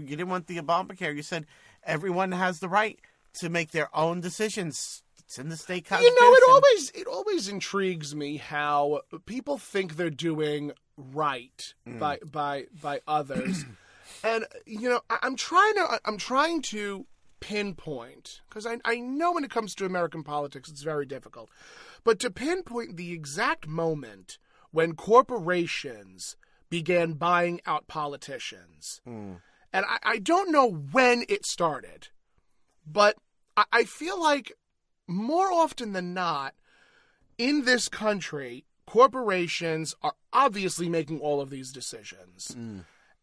didn't want the Obamacare. You said everyone has the right to make their own decisions. It's in the state constitution. It always intrigues me how people think they're doing right by others. And I'm trying to pinpoint, because I know when it comes to American politics it's very difficult, but to pinpoint the exact moment when corporations began buying out politicians. And I don't know when it started, but I feel like more often than not, in this country, corporations are obviously making all of these decisions.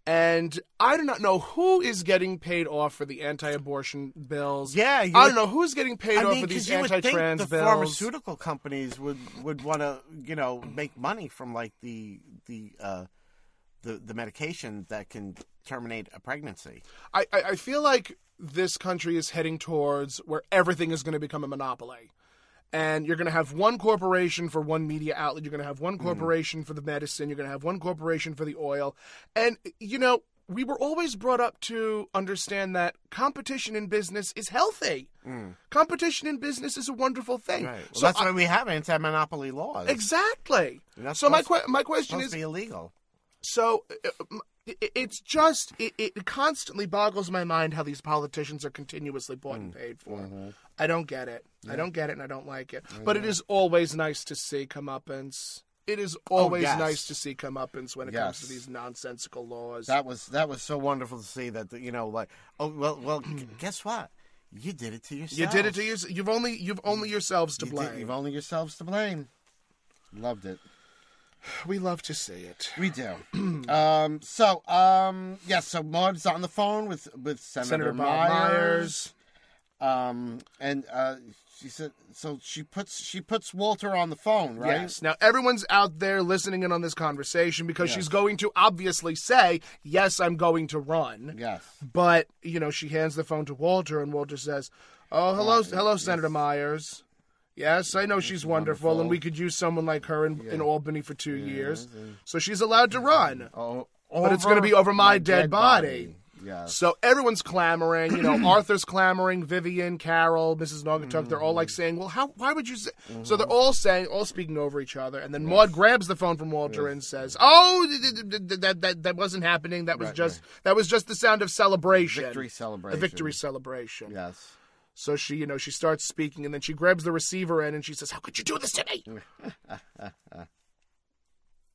And I do not know who is getting paid off for the anti-abortion bills. Yeah, I don't know who's getting paid off for these anti-trans the bills. Pharmaceutical companies would want to, make money from like the medication that can terminate a pregnancy. I feel like this country is heading towards where everything is going to become a monopoly. And you're going to have one corporation for one media outlet. You're going to have one corporation for the medicine. You're going to have one corporation for the oil. And, we were always brought up to understand that competition in business is healthy. Competition in business is a wonderful thing. Right. Well, so that's why we have anti-monopoly laws. Exactly. So my question is, be illegal. So it's just it constantly boggles my mind how these politicians are continuously bought and paid for. I don't get it. Yeah. I don't get it, and I don't like it. But it is always nice to see comeuppance. It is always nice to see comeuppance when it comes to these nonsensical laws. That was so wonderful to see that guess what? You did it to yourself. You did it to yourself. You've only yourselves to blame. You've only yourselves to blame. Loved it. We love to see it. We do. So Maude's on the phone with Senator Myers. And she said, so she puts Walter on the phone, right? Yes. Now everyone's out there listening in on this conversation because she's going to obviously say, "Yes, I'm going to run." Yes. But she hands the phone to Walter, and Walter says, "Oh, hello, Senator Myers. Yes, I know she's wonderful, and we could use someone like her in Albany for 2 years. So she's allowed to run. But it's going to be over my dead body." Yeah. So everyone's clamoring. You know, Arthur's clamoring. Vivian, Carol, Mrs. Naugatuck. They're all like saying, "Well, why would you?" Say? So they're all speaking over each other. And then Maude grabs the phone from Walter and says, "Oh, that wasn't happening. That was just the sound of celebration. Victory celebration. A victory celebration." Yes. So she starts speaking, and then she grabs the receiver in, and she says, "How could you do this to me?"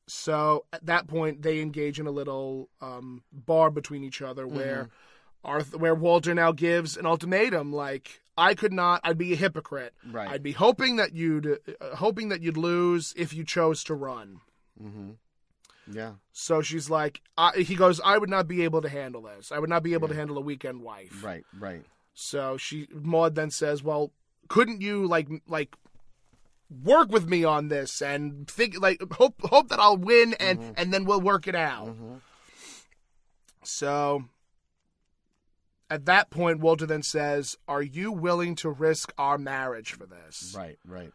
So at that point, they engage in a little bar between each other, where Walter now gives an ultimatum, like, I'd be a hypocrite. Right. I'd be hoping that you'd lose if you chose to run. Mm-hmm. Yeah. So she's like, he goes, "I would not be able to handle this. I would not be able to handle a weekend wife." Right. So Maude then says, "Well, couldn't you like work with me on this and think hope that I'll win and then we'll work it out." So at that point, Walter then says, "Are you willing to risk our marriage for this?" Right.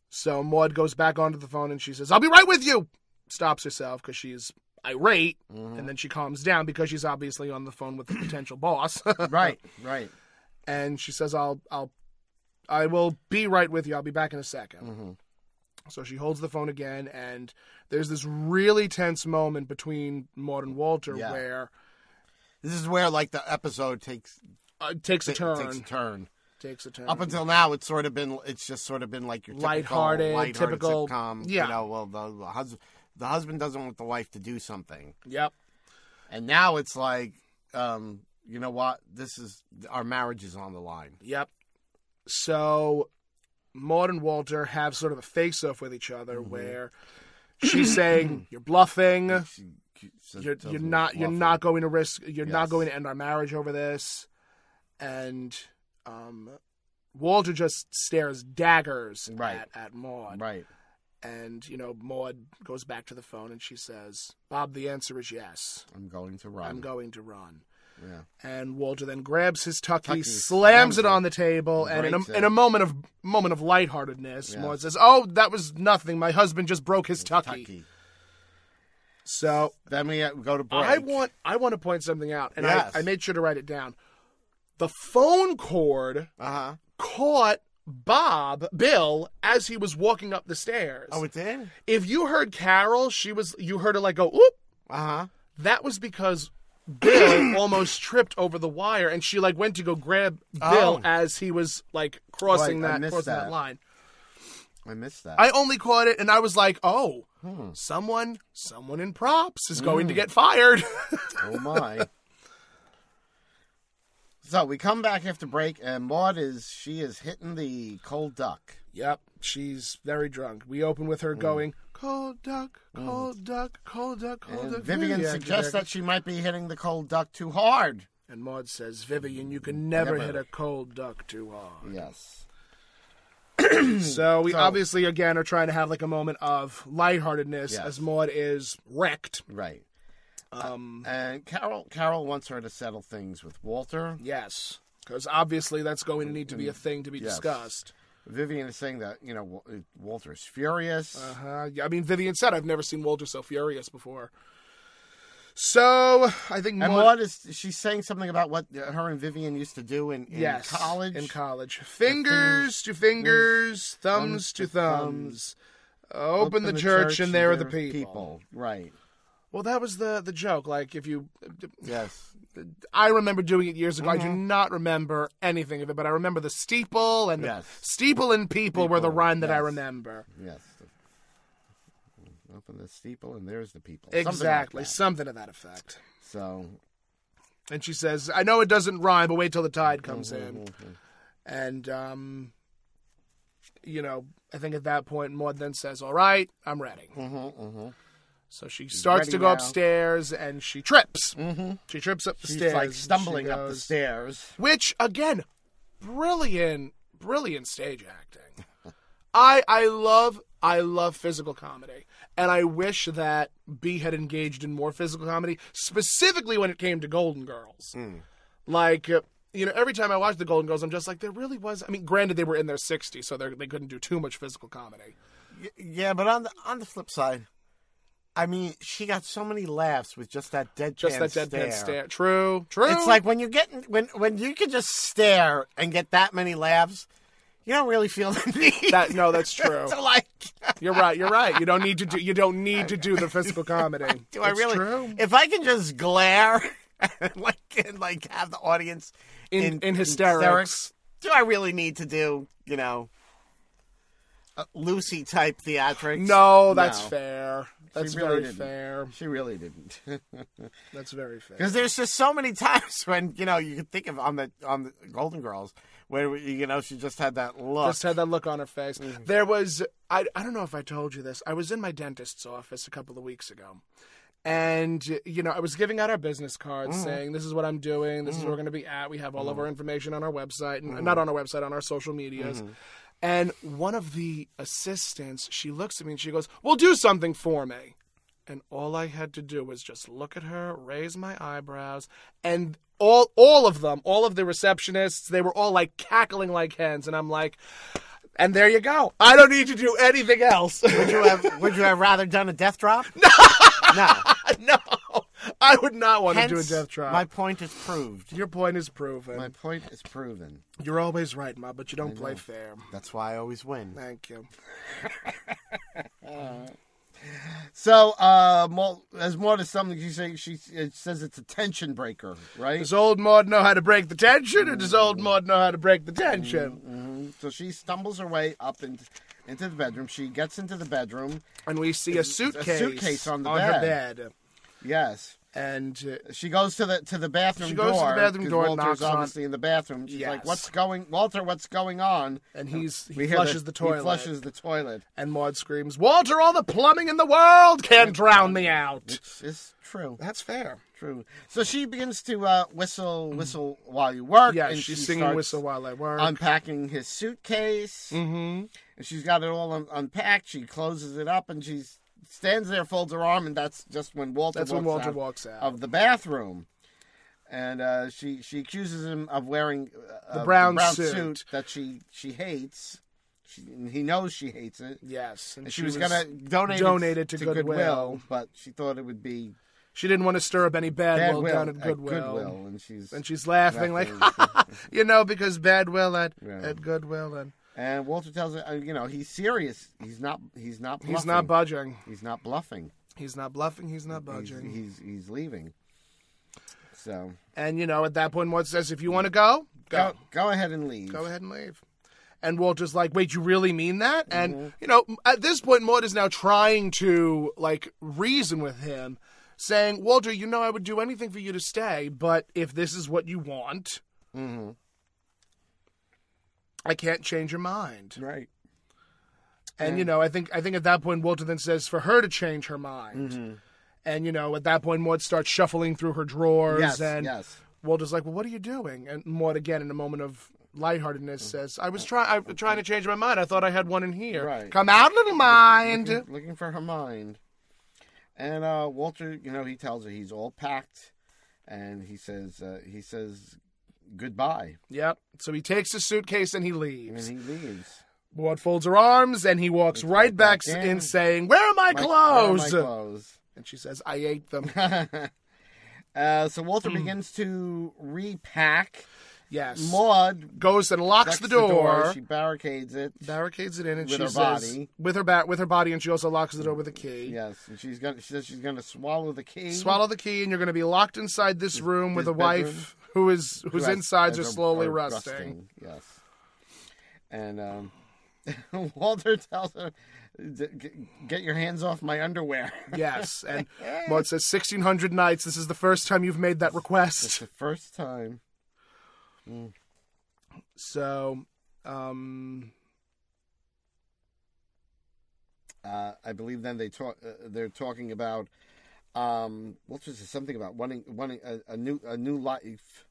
So Maude goes back onto the phone and she says, "I'll be right with you." Stops herself because she's irate, and then she calms down because she's obviously on the phone with the potential boss. Right. And she says, I will be right with you. I'll be back in a second." So she holds the phone again, and there's this really tense moment between Maude and Walter where this is where like the episode takes a turn. Takes a turn. Up until now, it's just sort of been like your lighthearted typical sitcom. Yeah. You know, well, the husband doesn't want the wife to do something. Yep. And now it's like, you know what? Our marriage is on the line. Yep. So Maude and Walter have sort of a face-off with each other where she's saying, "You're bluffing. You're not going to end our marriage over this." And Walter just stares daggers at Maude. Right. And, Maude goes back to the phone and she says, "Bob, the answer is yes. I'm going to run. Yeah. And Walter then grabs his tucky, slams it on the table, and in a moment of lightheartedness, Maude says, "Oh, that was nothing. My husband just broke his tucky." So then we go to break. I want to point something out, and I made sure to write it down. The phone cord caught Bill, as he was walking up the stairs. Oh, it did? If you heard Carol, you heard her like go, "Oop." That was because Bill almost tripped over the wire, and she like went to go grab Bill as he was like crossing that line. I missed that. I only caught it, and I was like, "Oh, someone in props is going to get fired." Oh my. So we come back after break, and Maude is hitting the cold duck. Yep, she's very drunk. We open with her going, "Cold duck, cold duck, cold duck, cold duck." Vivian suggests that she might be hitting the cold duck too hard. And Maude says, "Vivian, you can never hit a cold duck too hard." Yes. So we obviously, again, are trying to have like a moment of lightheartedness as Maude is wrecked. Right. And Carol wants her to settle things with Walter. Yes, because obviously that's going to need to be a thing to be discussed. Vivian is saying that, Walter is furious. I mean, Vivian said, "I've never seen Walter so furious before." So I think and Maude she's saying something about what her and Vivian used to do in college. In college, fingers to fingers, thumbs to thumbs. Open the church and there are the people. Right. Well, that was the joke. Like, if you... Yes. I remember doing it years ago. I do not remember anything of it, but I remember the steeple, and the steeple and people were the rhyme that I remember. Yes. Open the steeple, and there's the people. Exactly. Something to that effect. So... And she says, "I know it doesn't rhyme, but wait till the tide comes in." And, I think at that point, Maude then says, "All right, I'm ready." So she starts to go upstairs, and she trips. She trips up the stairs. She's like stumbling up the stairs. Which, again, brilliant stage acting. I love physical comedy. And I wish that B had engaged in more physical comedy, specifically when it came to Golden Girls. Like, every time I watch the Golden Girls, I'm just like, there really was... I mean, granted, they were in their 60s, so they couldn't do too much physical comedy. Yeah, but on the flip side... I mean, she got so many laughs with just that deadpan stare. True. It's like when when you can just stare and get that many laughs, you don't really feel the need. No, that's true. To like, You're right. You don't need to do the physical comedy. I really? True. If I can just glare and like have the audience in hysterics, do I really need to do Lucy type theatrics? No, that's fair. That's really very fair. She really didn't. That's very fair. Because there's just so many times when you could think of on the Golden Girls where she just had that look. Just had that look on her face. Mm-hmm. There was I don't know if I told you this. I was in my dentist's office a couple of weeks ago. And, I was giving out our business cards saying, this is what I'm doing. This is where we're going to be at. We have all of our information on our website. And not on our website, on our social medias. And one of the assistants, she looks at me and she goes, well, do something for me. And all I had to do was just look at her, raise my eyebrows, and all of them, all of the receptionists, they were all like cackling like hens. And I'm like, and there you go. I don't need to do anything else. Would you have rather done a death drop? No. No. I would not want Hence, to do a death drop. My point is proved. Your point is proven. My point is proven. You're always right, Ma, but you don't play fair. That's why I always win. Thank you. So, as Maude is something it says it's a tension breaker, right? Does old Maude know how to break the tension, or does old Maude know how to break the tension? So she stumbles her way up into the bedroom. She gets into the bedroom. And we see a suitcase on her bed. Yes. And she goes to the bathroom door. She goes to the bathroom door and Walter's knocks obviously in the bathroom. She's like, yes. Walter, what's going on? And he flushes the toilet. He flushes the toilet. And Maude screams, Walter, all the plumbing in the world can't drown me out. It's true. That's fair. True. So she begins to whistle while you work. Yeah, and she's singing Whistle While I Work. Unpacking his suitcase. Mm-hmm. And she's got it all unpacked. She closes it up and she stands there, folds her arm, and that's just when Walter walks out of the bathroom. And she accuses him of wearing the brown suit that she hates. He knows she hates it. Yes. And she was going to donate it to Goodwill, but she thought it would be... She didn't want to stir up any bad will down at Goodwill. And she's laughing like, because bad will at Goodwill. And Walter tells her, he's serious. He's not bluffing. He's not budging. He's not bluffing. He's not bluffing. He's not budging. He's leaving. So. And, at that point, Maude says, if you want to go. Go ahead and leave. Go ahead and leave. And Walter's like, wait, you really mean that? And, at this point, Maude is now trying to, reason with him, saying, Walter, I would do anything for you to stay, but if this is what you want, I can't change your mind. Right. And, I think at that point, Walter then says for her to change her mind. Mm-hmm. And, at that point, Maude starts shuffling through her drawers. Yes. Walter's like, well, what are you doing? And Maude, again, in a moment of lightheartedness, says, I'm trying to change my mind. I thought I had one in here. Right. Come out, little mind. Looking for her mind. And Walter, he tells her he's all packed. And he says goodbye. Yep. So he takes his suitcase and he leaves. Maude folds her arms and he walks right back in saying, where are my clothes? Where are my clothes? And she says, I ate them. So Walter begins to repack. Yes. Maude goes and locks the door. She barricades it. In, and with she her says, body. With her body, and she also locks the door with a key. Yes, and she says she's going to swallow the key. Swallow the key, and you're going to be locked inside this room with a wife whose insides are slowly rusting. Yes. And Walter tells her, get your hands off my underwear. Yes, and Maude says 1,600 nights. This is the first time you've made that request. It's the first time. So, I believe then they're talking about Walter says something about wanting a new life,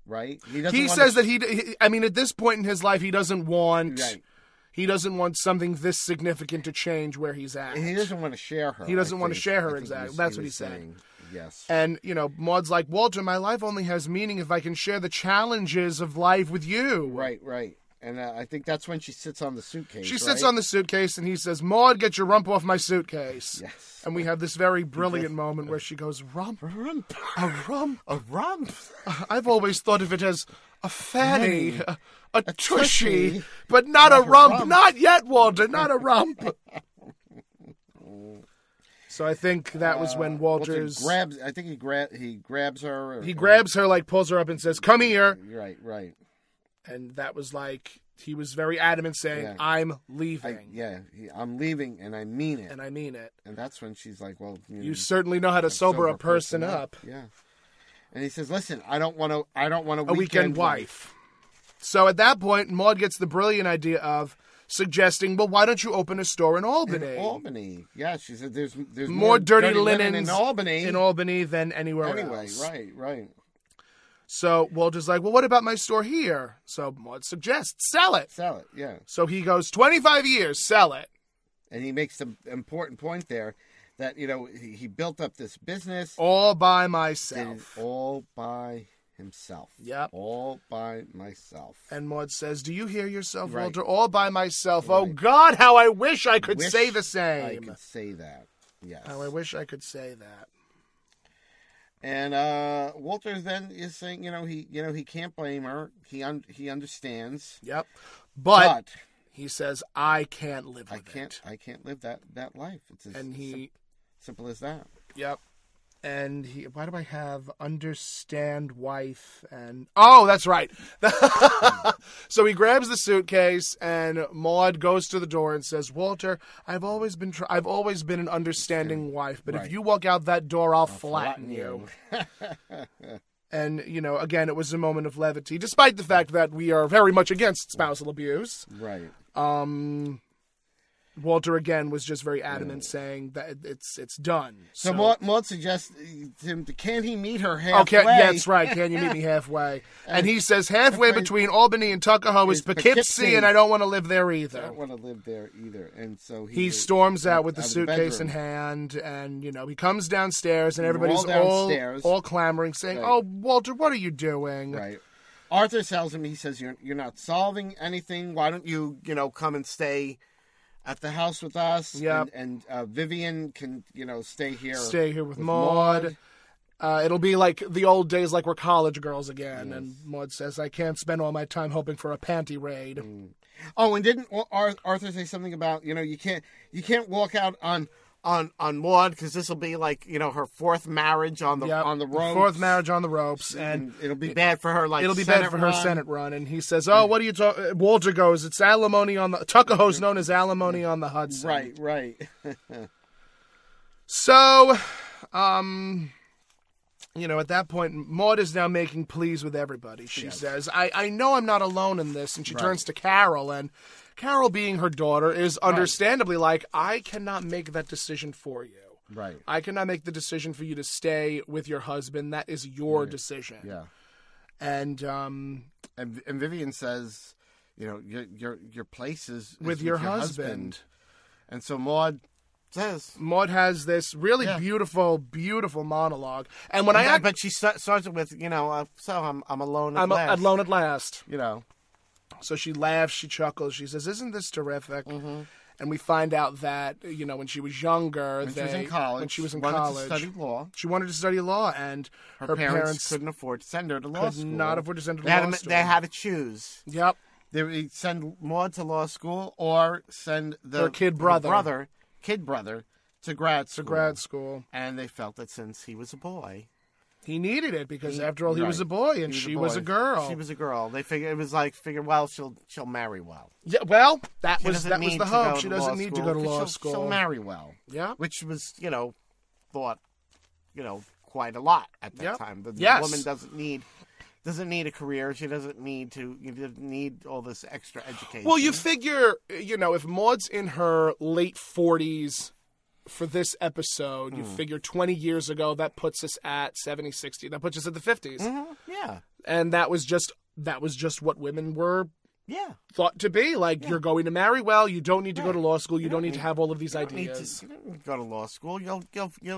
right? He says that he at this point in his life he doesn't want. Right. He doesn't want something this significant to change where he's at. He doesn't want to share her. He doesn't want to share her, exactly. That's what he's saying. Yes. And, Maude's like, Walter, my life only has meaning if I can share the challenges of life with you. Right. And I think that's when she sits on the suitcase. She sits on the suitcase, and he says, "Maude, get your rump off my suitcase." Yes. And we have this very brilliant moment where she goes, "Rump? A rump. A rump? A rump. I've always thought of it as a fanny, a tushy, tushy, but not a rump. Not yet, Walter, not a rump." So I think that was when Walter's... grabs. I think he grabs her. He grabs her, like, pulls her up and says, "Come here." Right. And that was like, he was very adamant saying, "I'm leaving." I'm leaving, and I mean it. And I mean it. And that's when she's like, "Well, you certainly know how to sober a person up." Yeah. And he says, "Listen, I don't want a weekend wife." So at that point, Maude gets the brilliant idea of suggesting, "Well, why don't you open a store in Albany?" In Albany, yeah. She said, "There's more dirty linens in Albany than anywhere else." Right. So Walter's like, "Well, what about my store here?" So Maude suggests, "Sell it." Yeah. So he goes, 25 years, sell it. And he makes the important point there that, he built up this business. All by myself. All by himself. Yep. All by myself. And Maude says, "Do you hear yourself, Right. Walter? All by myself. Right. Oh, God, how I wish I could say the same." I could say that. Yes. How I wish I could say that. And Walter then is saying, he can't blame her. He understands. Yep. But he says, "I can't live with it. I can't live that life." It's simple as that. Yep. And why do I have understand wife and... Oh, that's right. So he grabs the suitcase, and Maude goes to the door and says, "Walter, I've always been an understanding wife, but if you walk out that door, I'll flatten you." And, again, it was a moment of levity, despite the fact that we are very much against spousal abuse. Right. Walter again was just very adamant, saying that it's done. So Maude suggests to him, can he meet her halfway? Okay, that's right. Can you meet me halfway? And he says halfway between Albany and Tuckahoe is Poughkeepsie, and I don't want to live there either. I don't want to live there either. And so he storms out with the suitcase in hand, and he comes downstairs, and everybody's all clamoring, saying, "Oh, Walter, what are you doing?" Right. Arthur tells him, he says, "You're not solving anything. Why don't you come and stay at the house with us?" Yep. And Vivian can, stay here. Stay here with Maude. It'll be like the old days, like we're college girls again. Yes. And Maude says, "I can't spend all my time hoping for a panty raid." Oh, and didn't Arthur say something about, you can't walk out on Maude because this will be like, her fourth marriage on the ropes. Fourth marriage on the ropes, and it'll be bad for her. It'll be bad for her Senate run. And he says, "Oh, what are you talking?" Walter goes, "It's alimony on the Tuckahoe's known as alimony on the Hudson." Right. So, at that point, Maude is now making pleas with everybody. She says, I know I'm not alone in this, and she turns to Carol, and Carol, being her daughter, is understandably like, "I cannot make that decision for you. Right. I cannot make the decision for you to stay with your husband. That is your decision." Yeah. And Vivian says, your place is with your husband. And so Maude has this really beautiful, beautiful monologue. And when but she starts it with, so I'm alone at last. I'm alone at last. So she laughs, she chuckles, she says, "Isn't this terrific?" Mm-hmm. And we find out that, when she was younger, when she was in college, to study law. She wanted to study law, and her parents couldn't afford to send her to law school. Could not afford to send her to law school. They had to choose. Yep. They would send Maude to law school or send her kid brother to grad school. And they felt that since he was a boy, he needed it because, after all, he was a boy and she was a girl. She was a girl. They figured well, she'll marry well. Yeah, well, that was the hope. She doesn't need to go to law school. She'll marry well. Yeah, which was thought quite a lot at that time. The woman doesn't need a career. She doesn't need all this extra education. Well, you figure, if Maude's in her late 40s for this episode, you figure 20 years ago, that puts us at 70, 60. That puts us at the 50s. Mm-hmm. Yeah. And that was just what women were thought to be. Like, you're going to marry well. You don't need to go to law school. You don't need to have all of these ideas. You don't need to go to law school. You'll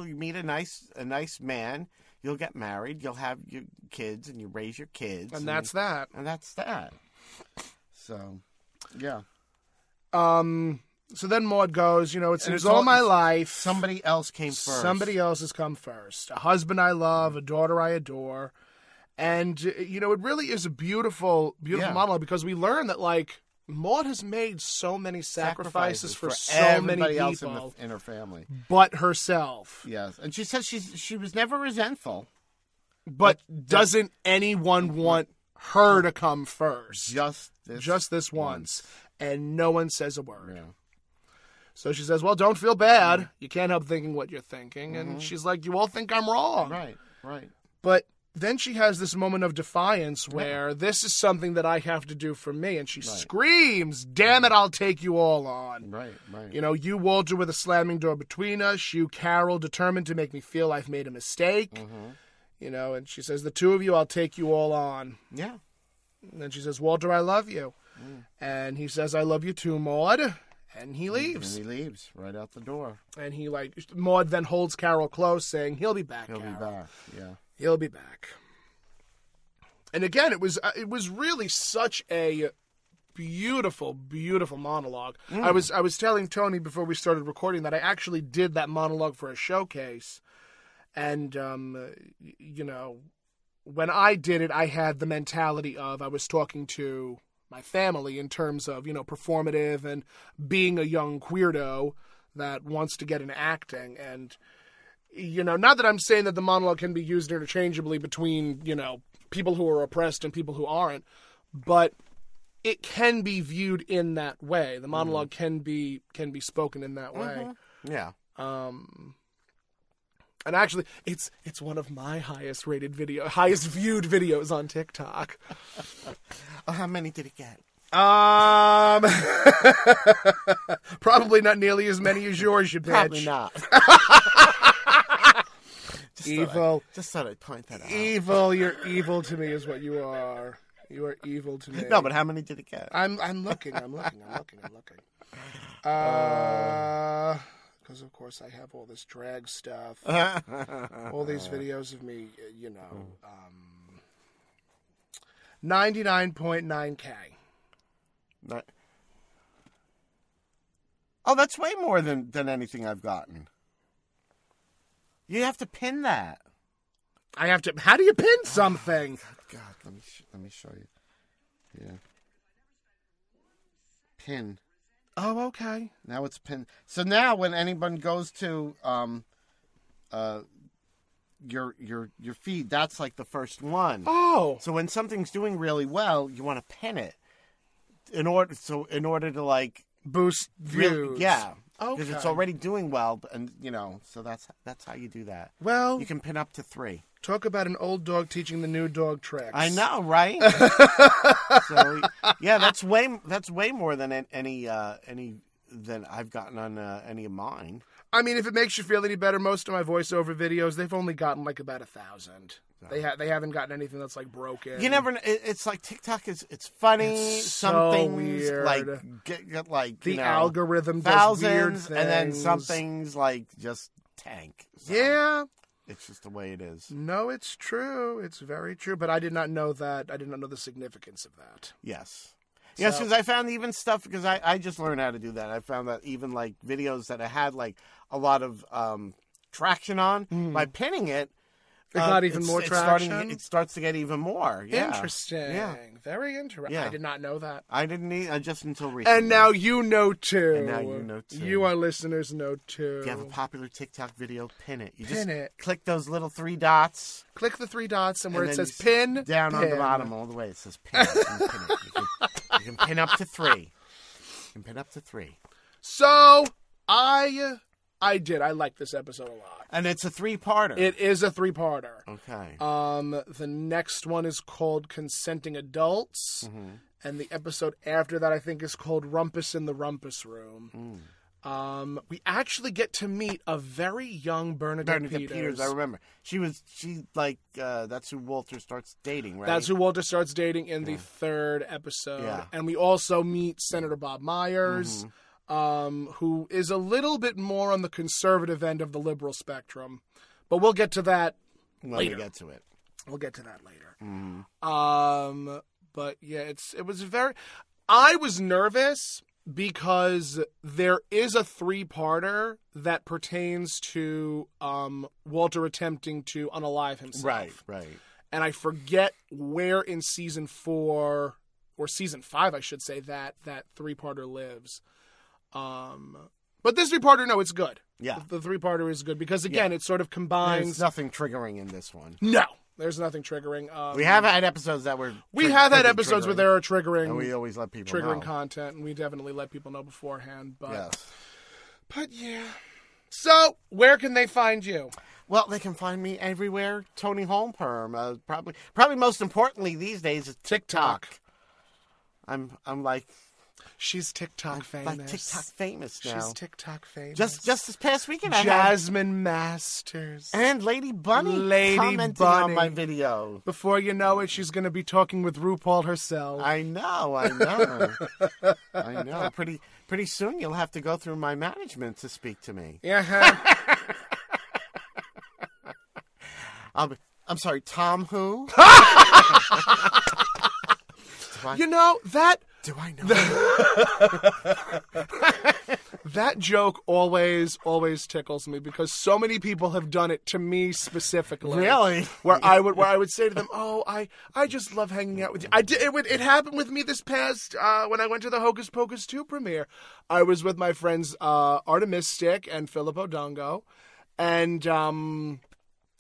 meet a nice man. You'll get married. You'll have your kids, and you raise your kids. And that's that. And that's that. So, yeah. So then Maude goes, it seems all my life. Somebody else came first. Somebody else has come first. A husband I love, a daughter I adore. And, it really is a beautiful, beautiful monologue because we learn that, Maude has made so many sacrifices for so many people. Else in her family. But herself. Yes. And she says she was never resentful. But doesn't anyone want her to come first? Just this once. And no one says a word. Yeah. So she says, well, don't feel bad. You can't help thinking what you're thinking. And she's like, you all think I'm wrong. Right. But then she has this moment of defiance where this is something that I have to do for me. And she screams, damn it, I'll take you all on. Right. You, Walter, with a slamming door between us. You, Carol, determined to make me feel I've made a mistake. And she says, the two of you, I'll take you all on. Yeah. And then she says, Walter, I love you. And he says, I love you too, Maude. And he leaves. And he leaves right out the door. And Maude then holds Carol close, saying, he'll be back, He'll Carol. be back, yeah. He'll be back. And again, it was really such a beautiful, beautiful monologue. I was telling Tony before we started recording that I actually did that monologue for a showcase. And, when I did it, I had the mentality of I was talking to my family in terms of, performative and being a young queerdo that wants to get into acting. And, not that I'm saying that the monologue can be used interchangeably between, people who are oppressed and people who aren't, but it can be viewed in that way. The monologue can be spoken in that way. Yeah. And actually, it's one of my highest viewed videos on TikTok. How many did it get? Probably not nearly as many as yours, you bitch. Probably not. Evil. Just thought I'd point that out. Evil. You're evil to me is what you are. You are evil to me. No, but how many did it get? I'm looking. Because, of course, I have all this drag stuff. All these videos of me, 99.9K. Oh, that's way more than anything I've gotten. You have to pin that. I have to... How do you pin something? God, let me show you. Yeah. Pin. Oh, okay. Now it's pinned. So now when anyone goes to your feed, that's like the first one. Oh. So when something's doing really well, you want to pin it in order to like boost views. Yeah. Okay. Because it's already doing well, and so that's how you do that. Well, you can pin up to 3. Talk about an old dog teaching the new dog tricks. I know, right? So yeah, that's way more than any than I've gotten on any of mine. I mean, if it makes you feel any better, most of my voiceover videos, they've only gotten like about 1,000. They haven't gotten anything that's like broken. You never. It's like TikTok it's funny. It's some so things weird. Like get like the algorithm thousands, does weird things. And then some things like just tank. So yeah, it's just the way it is. No, it's true. It's very true. But I did not know that. I did not know the significance of that. Yes. Yes, because I found even stuff, because I just learned how to do that. I found that even like videos that I had like a lot of traction on, by pinning it, it got even more traction. It starts to get even more. Yeah. Interesting. Yeah. Very interesting. Yeah. I did not know that. I didn't just until recently. And now you know too. And now you know too. You, our listeners, know too. If you have a popular TikTok video, pin it. You pin it. Click those little 3 dots. Click the 3 dots, and where it says pin, down on the bottom all the way, it says pin. You can pin up to 3. You can pin up to 3. So I like this episode a lot. And it's a 3-parter. It is a 3-parter. Okay. The next one is called Consenting Adults. And the episode after that, I think, is called Rumpus in the Rumpus Room. We actually get to meet a very young Bernadette Peters. I remember. She that's who Walter starts dating, right? That's who Walter starts dating in the 3rd episode. Yeah. And we also meet Senator Bob Myers, who is a little bit more on the conservative end of the liberal spectrum. But we'll get to that later. We get to it. We'll get to that later. But yeah, it was very... I was nervous because there is a 3-parter that pertains to Walter attempting to unalive himself. Right. And I forget where in season 4 or season 5, I should say, that 3-parter lives. But this 3-parter, no, it's good. Yeah. The 3-parter is good because, again, it sort of combines... There's nothing triggering in this one. No. There's nothing triggering. We have had episodes that were... We have had episodes where there are triggering... And we always let people know. Triggering content, and we definitely let people know beforehand. But, yes. But, yeah. So, where can they find you? Well, they can find me everywhere. Toni Homeperm. Probably most importantly these days is TikTok. I'm like... She's TikTok famous. Like TikTok famous now. She's TikTok famous. Just this past weekend, Jasmine Masters and Lady Bunny commenting on my video. Before you know it, she's going to be talking with RuPaul herself. I know. I know. Pretty soon, you'll have to go through my management to speak to me. Yeah. I'm sorry, Tom who? You know that. Do I know that joke always tickles me because so many people have done it to me specifically. Really? Where I would say to them, "Oh, I just love hanging out with you." It happened with me this past when I went to the Hocus Pocus 2 premiere. I was with my friends Artemistic and Philip Odongo, and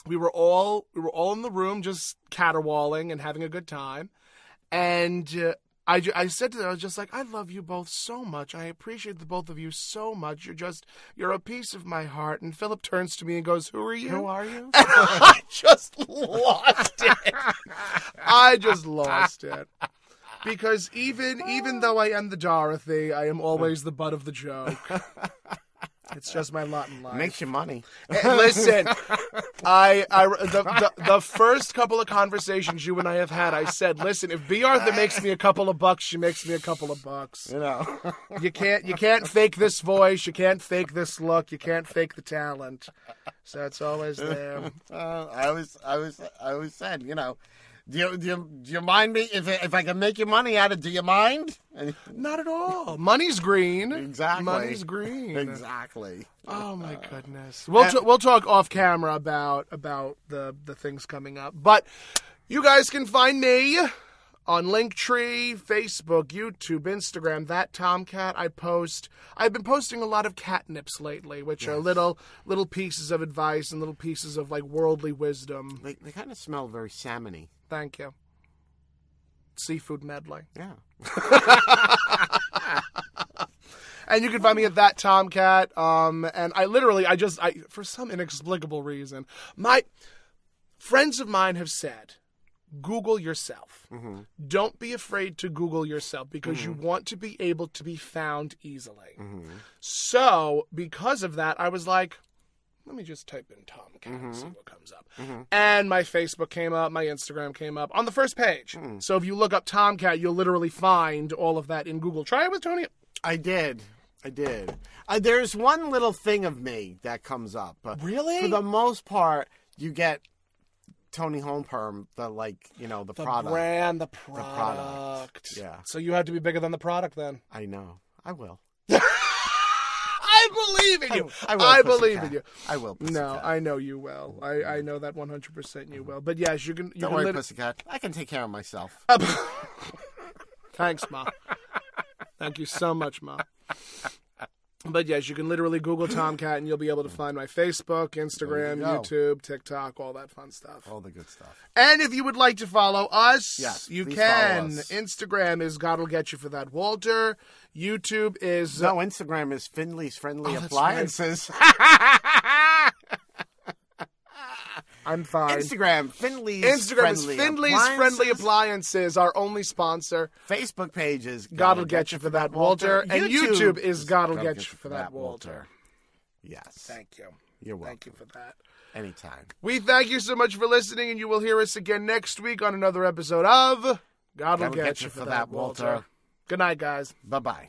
we were all in the room just caterwauling and having a good time, and. I said to them, I was just like, I love you both so much. I appreciate the both of you so much. You're a piece of my heart. And Philip turns to me and goes, who are you? Who are you? And I just lost it. I just lost it. Because even though I am the Dorothy, I am always the butt of the joke. It's just my lot in life. Makes you money. Listen, the first couple of conversations you and I have had, I said, listen, if B. Arthur makes me a couple of bucks, she makes me a couple of bucks. You know, you can't fake this voice, you can't fake this look, you can't fake the talent. So it's always there. I always said, you know. Do you mind me if I can make you money out of? Do you mind? Not at all. Money's green. Exactly. Money's green. Exactly. Oh my goodness. We'll talk off camera about the things coming up. But you guys can find me on Linktree, Facebook, YouTube, Instagram, That Tomcat. I've been posting a lot of catnips lately, which are little pieces of advice and little pieces of like worldly wisdom. They kind of smell very salmon-y. Thank you. Seafood medley. Yeah. And you can find me at That Tomcat. And I for some inexplicable reason, my friends of mine have said, Google yourself. Mm-hmm. Don't be afraid to Google yourself because you want to be able to be found easily. Mm-hmm. So, because of that, I was like, let me just type in Tomcat and see what comes up. Mm-hmm. And my Facebook came up, my Instagram came up on the first page. Mm. So if you look up Tomcat, you'll literally find all of that in Google. Try it with Tony. I did. There's one little thing of me that comes up. Really? For the most part, you get Toni Homeperm, the product. Brand, the product. Yeah. So you have to be bigger than the product then. I know. I will. I believe in you. I believe in you. I will. No, I know you will. I know that 100% you will. But yes, you can. Don't worry, Pussycat. I can take care of myself. Thanks, Ma. Thank you so much, Ma. But yes, you can literally Google Tomcat and you'll be able to find my Facebook, Instagram, YouTube, TikTok, all that fun stuff. All the good stuff. And if you would like to follow us, yes, you can. Instagram is God'll Get You for That Walter. YouTube is... No, Instagram is Finley's Friendly Appliances. Right. I'm fine. Instagram, Finley's Friendly Appliances, our only sponsor. Facebook page is God'll Get You for That Walter. And YouTube is God'll Get You for That Walter. Yes. Thank you. You're welcome. Thank you for that. Anytime. We thank you so much for listening, and you will hear us again next week on another episode of God'll Get You for That Walter. Good night, guys. Bye-bye.